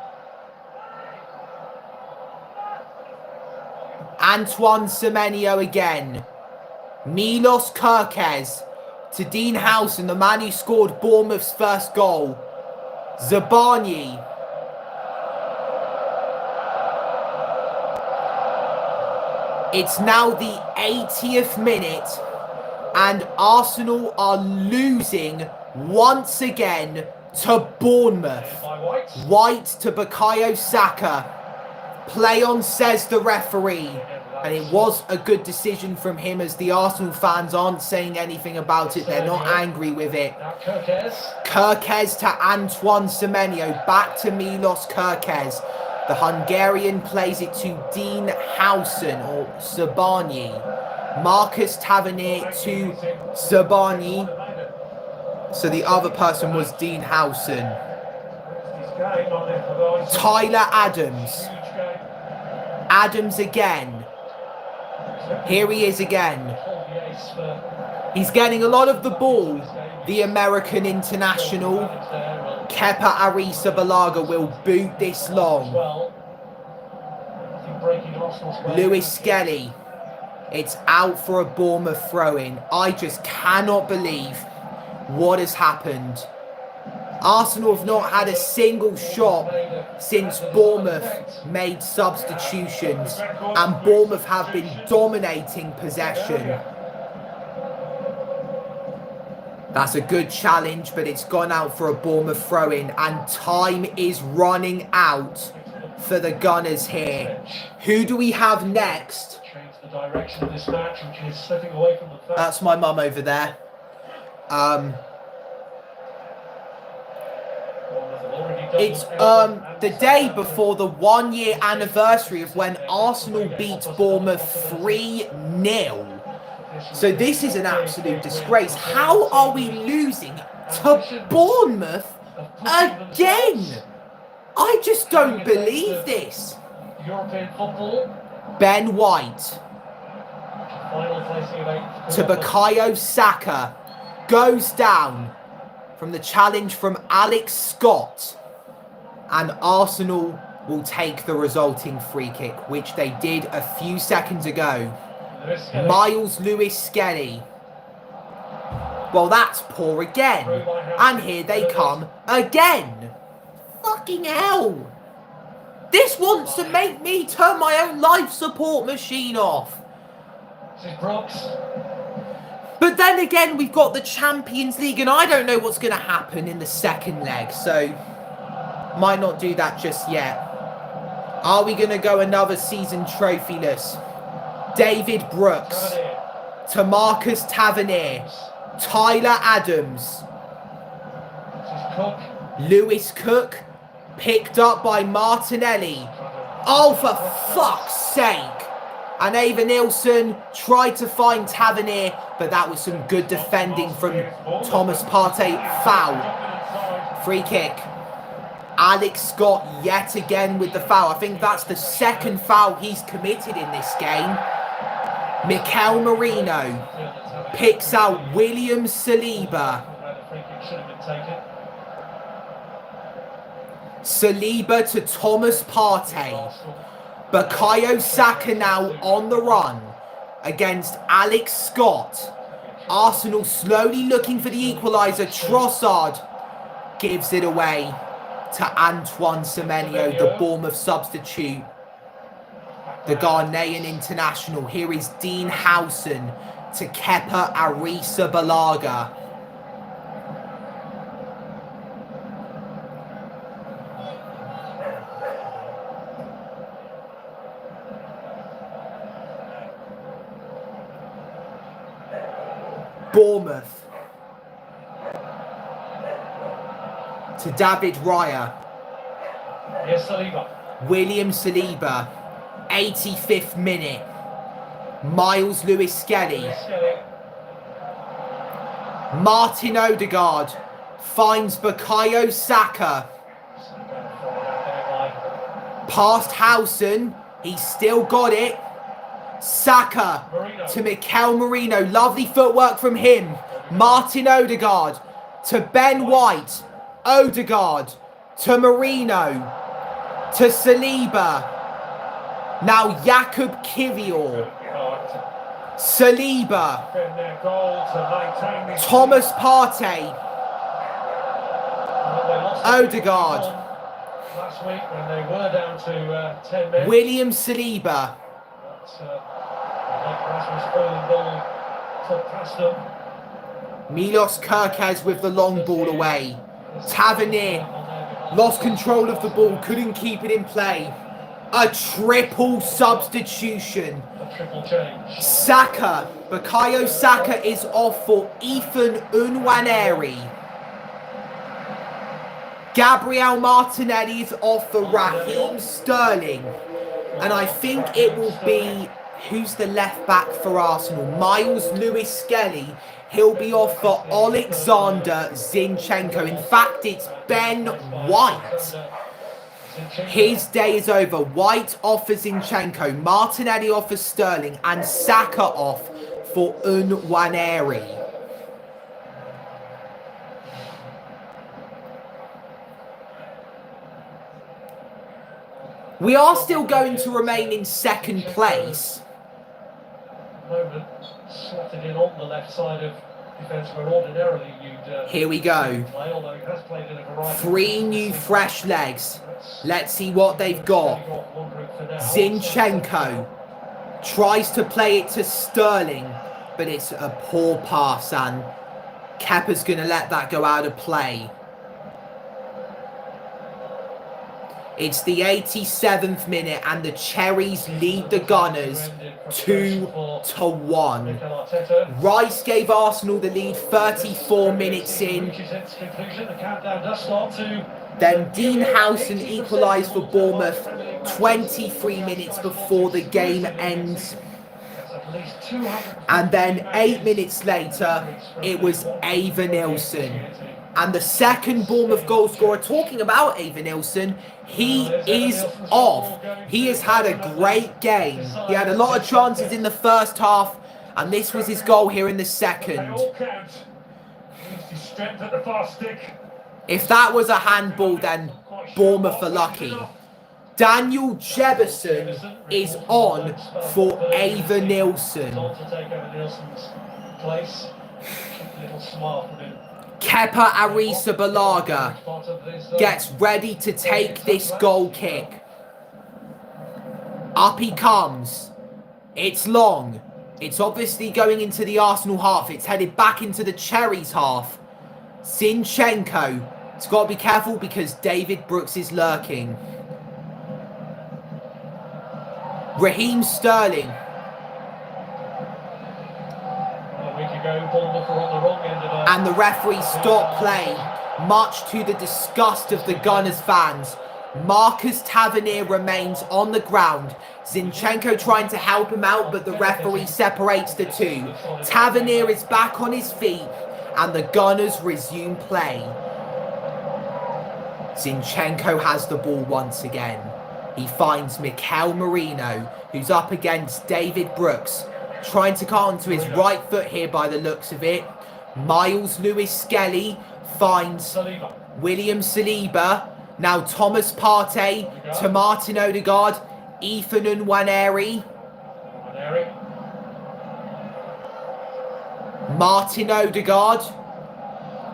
Antoine Semenyo again. Milos Kerkez to Dean Howson, the man who scored Bournemouth's first goal. Zabani. It's now the 80th minute and Arsenal are losing once again to Bournemouth. White to Bukayo Saka. Play on, says the referee. And it was a good decision from him, as the Arsenal fans aren't saying anything about it. They're not angry with it. Kerkez to Antoine Semenyo. Back to Milos Kerkez. The Hungarian plays it to Dean Howson or Zabani. Marcus Tavernier to Zabani. So the other person was Dean Howson. Tyler Adams. Adams again. Here he is again. He's getting a lot of the ball. The American international. Kepa Arrizabalaga will boot this long. Lewis Skelly. It's out for a Bournemouth throw-in. I just cannot believe what has happened. Arsenal have not had a single shot since Bournemouth made substitutions, and Bournemouth have been dominating possession. That's a good challenge, but it's gone out for a Bournemouth throw-in, and time is running out for the Gunners here. Who do we have next? That's my mum over there. It's the day before the 1-year anniversary of when Arsenal beat Bournemouth 3-0. So this is an absolute disgrace. How are we losing to Bournemouth again? I just don't believe this. Ben White to Bukayo Saka. Goes down from the challenge from Alex Scott. And Arsenal will take the resulting free kick, which they did a few seconds ago. Miles Lewis Skelly. Well, that's poor again. And here they come again. Fucking hell. This wants to make me turn my own life support machine off. But then again, we've got the Champions League, and I don't know what's going to happen in the second leg, so might not do that just yet. Are we going to go another season trophyless? David Brooks to Marcus Tavernier. Tyler Adams. Lewis Cook picked up by Martinelli. Oh, for fuck's sake. And Ava Nilsson tried to find Tavernier, but that was some good defending from Thomas Partey. Foul. Free kick. Alex Scott yet again with the foul. I think that's the second foul he's committed in this game. Mikel Merino picks out William Saliba. Saliba to Thomas Partey. Bukayo Saka now on the run against Alex Scott. Arsenal slowly looking for the equaliser. Trossard gives it away to Antoine Semenyo, the Bournemouth substitute. The Ghanaian international. Here is Dean Howson to Kepa Arrizabalaga. Bournemouth to David Raya. Here's Saliba. William Saliba, 85th minute. Miles Lewis-Skelly. Martin Odegaard finds Bukayo Saka. Past Howson, he's still got it. Saka to Mikel Merino. Lovely footwork from him. Martin Odegaard to Ben White. Odegaard to Merino. To Saliba. Now Jakub Kiwior. Saliba. Thomas Partey. Odegaard. Last week when they were down to 10 men. William Saliba. Milos Kerkez with the long ball away. Tavernier lost control of the ball, couldn't keep it in play. A triple substitution. Saka, Bukayo Saka is off for Ethan Nwaneri. Gabriel Martinelli is off for Raheem Sterling. And I think it will be, who's the left back for Arsenal? Miles Lewis-Skelly. He'll be off for Alexander Zinchenko. In fact, it's Ben White. His day is over. White off for Zinchenko. Martinelli off for Sterling. And Saka off for Nwaneri. We are still going to remain in second place. Slotted in on the left side of defence where ordinarily you'd here we go. play, although he has played in a variety. 3 new fresh legs. Let's see what they've got. Zinchenko tries to play it to Sterling, but it's a poor pass and Kepa's going to let that go out of play. It's the 87th minute and the Cherries lead the Gunners 2-1. Rice gave Arsenal the lead 34 minutes in. Then Dean Howson equalised for Bournemouth 23 minutes before the game ends. And then 8 minutes later, it was Ava Nilsson. And the second Bournemouth goal scorer, talking about Ava Nilsson, he is off. He has had a great game. He had a lot of chances in the first half, and this was his goal here in the second. If that was a handball, then Bournemouth are lucky. Daniel Jefferson is on for Ava Nilsson. Kepa Arrizabalaga gets ready to take this goal kick. Up he comes. It's long. It's obviously going into the Arsenal half. It's headed back into the Cherries half. Zinchenko. It's got to be careful because David Brooks is lurking. Raheem Sterling. And the referee stopped play, much to the disgust of the Gunners fans. Marcus Tavernier remains on the ground. Zinchenko trying to help him out, but the referee separates the two. Tavernier is back on his feet, and the Gunners resume play. Zinchenko has the ball once again. He finds Mikel Merino, who's up against David Brooks, trying to cut onto his right foot here by the looks of it. Miles Lewis-Skelly finds William Saliba. Now Thomas Partey to Martin Odegaard. Ethan Nwaneri. Martin Odegaard.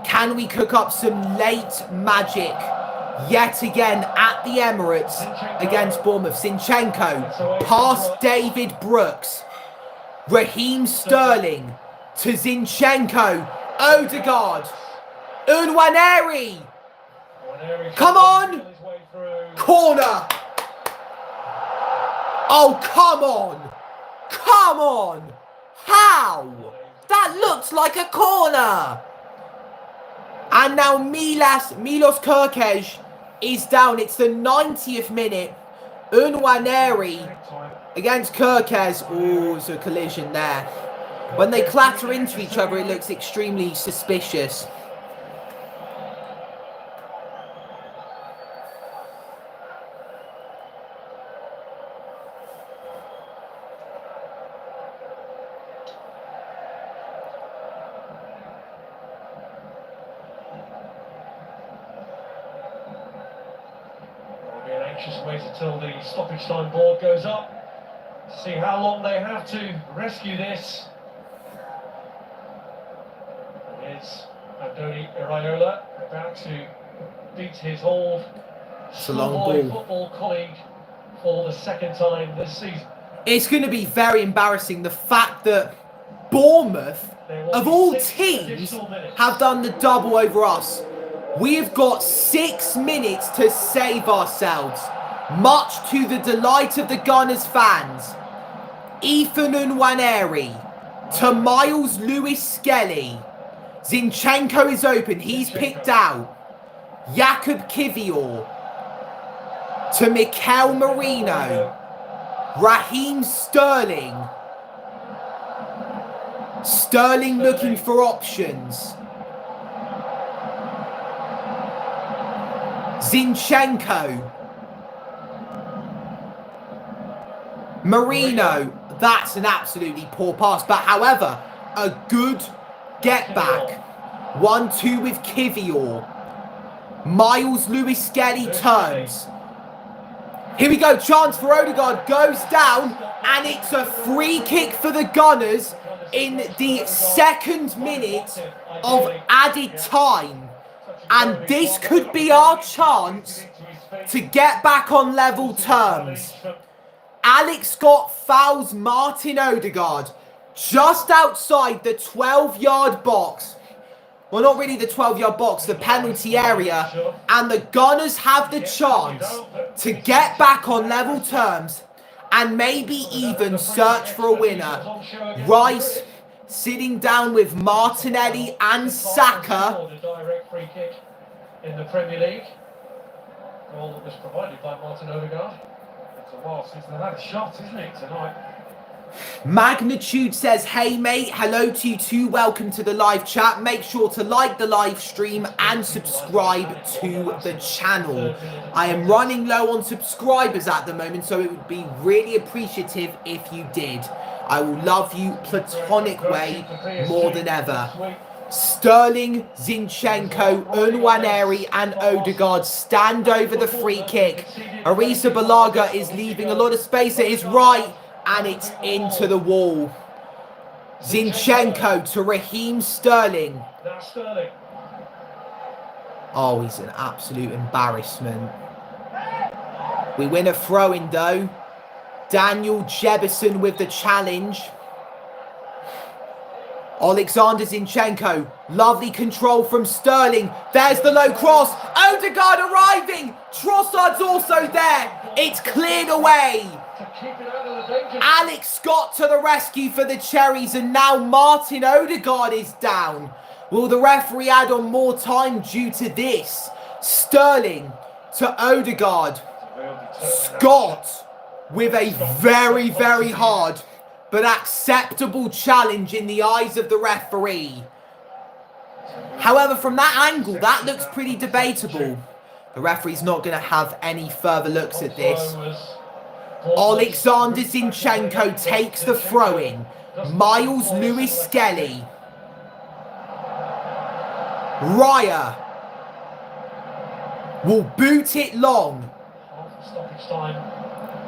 Can we cook up some late magic yet again at the Emirates against Bournemouth? Zinchenko past David Brooks. Raheem Sterling to Zinchenko. Odegaard. Nwaneri. Come on. Corner. Oh, come on. Come on. How? That looks like a corner. And now Milos Kerkez is down. It's the 90th minute. Nwaneri against Kerkez. Oh, it's a collision there. When they clatter into each other, it looks extremely suspicious. Just wait until the stoppage time board goes up to see how long they have to rescue this. Here's Andoni Iraola about to beat his old schoolboy football colleague for the second time this season. It's going to be very embarrassing, the fact that Bournemouth, of all teams, have done the double over us. We have got 6 minutes to save ourselves, much to the delight of the Gunners fans. Ethan Nwaneri to Miles Lewis-Skelly. Zinchenko is open. He's picked out. Jakub Kivior to Mikel Merino. Raheem Sterling. Sterling looking for options. Zinchenko. Merino. That's an absolutely poor pass. But however, a good get back. 1-2 with Kivior. Miles Lewis-Skelly turns. Here we go. Chance for Odegaard. Goes down. And it's a free kick for the Gunners in the 2nd minute of added time. And this could be our chance to get back on level terms. Alex Scott fouls Martin Odegaard just outside the 12-yard box. Well, not really the 12-yard box, the penalty area. And the Gunners have the chance to get back on level terms and maybe even search for a winner. Rice sitting down with Martinelli and Saka. In the Premier League, goal that was provided by Martin Odegaard. It's a while since they've had a shot, isn't it, tonight? Magnitude says, hey mate, hello to you too, welcome to the live chat. Make sure to like the live stream and subscribe to the channel. I am running low on subscribers at the moment, so it would be really appreciative if you did. I will love you platonic way more than ever. Sterling, Zinchenko, Nwaneri and Odegaard stand over the free kick. Arisa Balaga is leaving a lot of space at his right and it's into the wall. Zinchenko to Raheem Sterling. Oh, he's an absolute embarrassment. We win a throw-in though. Daniel Jebison with the challenge. Alexander Zinchenko, lovely control from Sterling. There's the low cross. Odegaard arriving. Trossard's also there. It's cleared away. Alex Scott to the rescue for the Cherries, and now Martin Odegaard is down. Will the referee add on more time due to this? Sterling to Odegaard. Scott with a very, very hard but acceptable challenge in the eyes of the referee. However, from that angle, that looks pretty debatable. The referee's not going to have any further looks at this. Alexander Zinchenko takes the throw-in. Miles Lewis-Skelly. Raya will boot it long. Stoppage time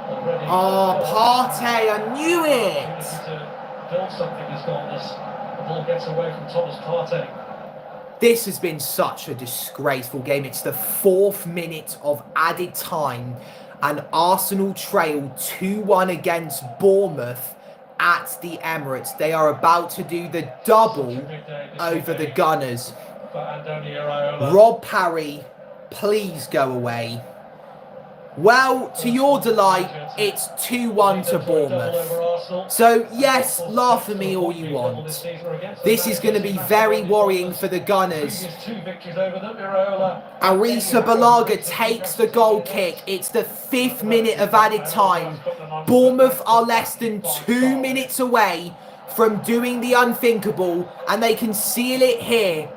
Oh, Partey, I knew it. To build something as gone as the ball gets away from Thomas Partey. This has been such a disgraceful game. It's the 4th minute of added time, and Arsenal trail 2-1 against Bournemouth at the Emirates. They are about to do the double over the Gunners. Rob Parry, please go away. Well, to your delight, it's 2-1 to Bournemouth. So, yes, laugh at me all you want. This is going to be very worrying for the Gunners. Arisa Balaga takes the goal kick. It's the 5th minute of added time. Bournemouth are less than 2 minutes away from doing the unthinkable, and they can seal it here.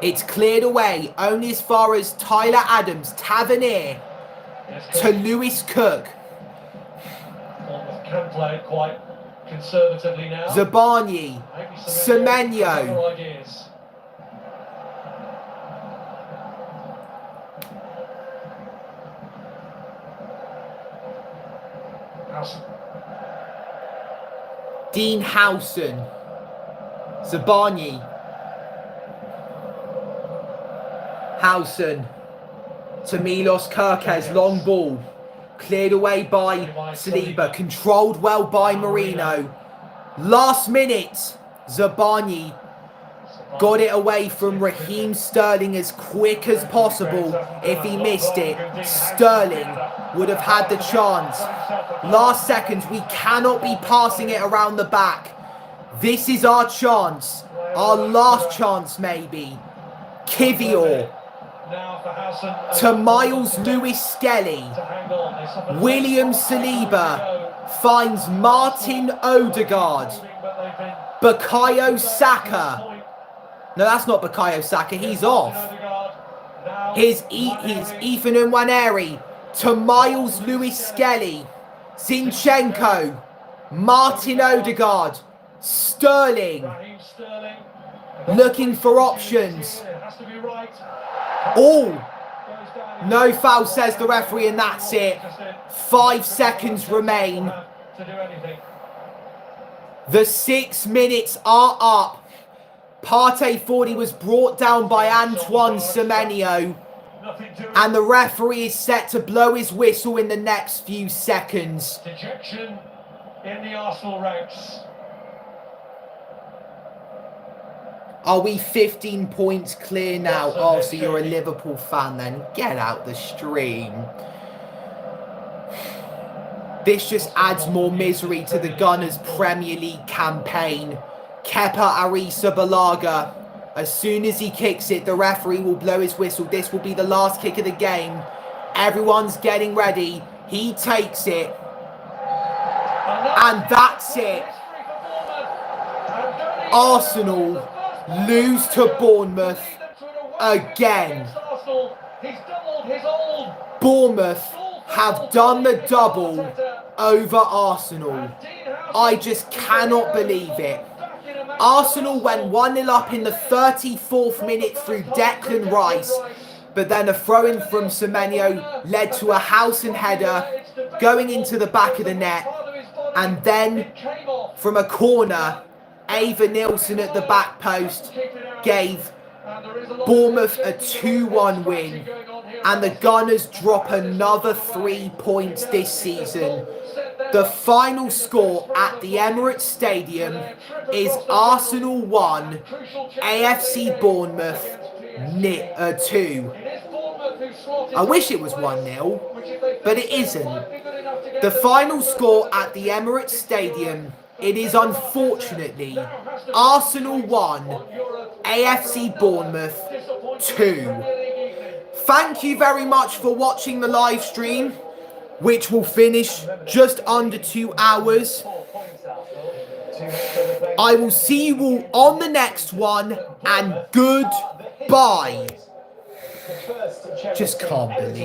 It's cleared away only as far as Tyler Adams, Tavernier, to Lewis Cook. Can play it quite conservatively now. Zabarnyi, Semenyo. Dean Howson. Zabarnyi. Howson. To Milos Kerkez, long ball. Cleared away by Saliba. Controlled well by Marino. Last minute. Zabarnyi got it away from Raheem Sterling as quick as possible. If he missed it, Sterling would have had the chance. Last seconds, we cannot be passing it around the back. This is our chance. Our last chance, maybe. Kivior. To Miles Lewis-Skelly. William Saliba finds Martin Odegaard. Bukayo Saka. No, that's not Bukayo Saka. He's off. Here's Ethan Nwaneri. To Miles Lewis-Skelly. Zinchenko. Martin Odegaard. Sterling. Looking for options. Oh! No foul, says the referee, and that's it. 5 seconds remain. The 6 minutes are up. Partey thought he was brought down by Antoine Semenyo. And the referee is set to blow his whistle in the next few seconds. Dejection in the Arsenal ranks. Are we 15 points clear now? Oh, so you're a Liverpool fan then. Get out the stream. This just adds more misery to the Gunners' Premier League campaign. Kepa Arrizabalaga. As soon as he kicks it, the referee will blow his whistle. This will be the last kick of the game. Everyone's getting ready. He takes it. And that's it. Arsenal lose to Bournemouth again. Bournemouth have done the double over Arsenal. I just cannot believe it. Arsenal went 1-0 up in the 34th minute through Declan Rice, but then a throw-in from Semenyo led to a Howson header going into the back of the net, and then from a corner, Ava Nilsson at the back post gave Bournemouth a 2-1 win, and the Gunners drop another 3 points this season. The final score at the Emirates Stadium is Arsenal 1, AFC Bournemouth 2. I wish it was 1-0, but it isn't. The final score at the Emirates Stadium, it is unfortunately Arsenal 1, AFC Bournemouth 2. Thank you very much for watching the live stream, which will finish just under 2 hours. I will see you all on the next one, and goodbye. Just can't believe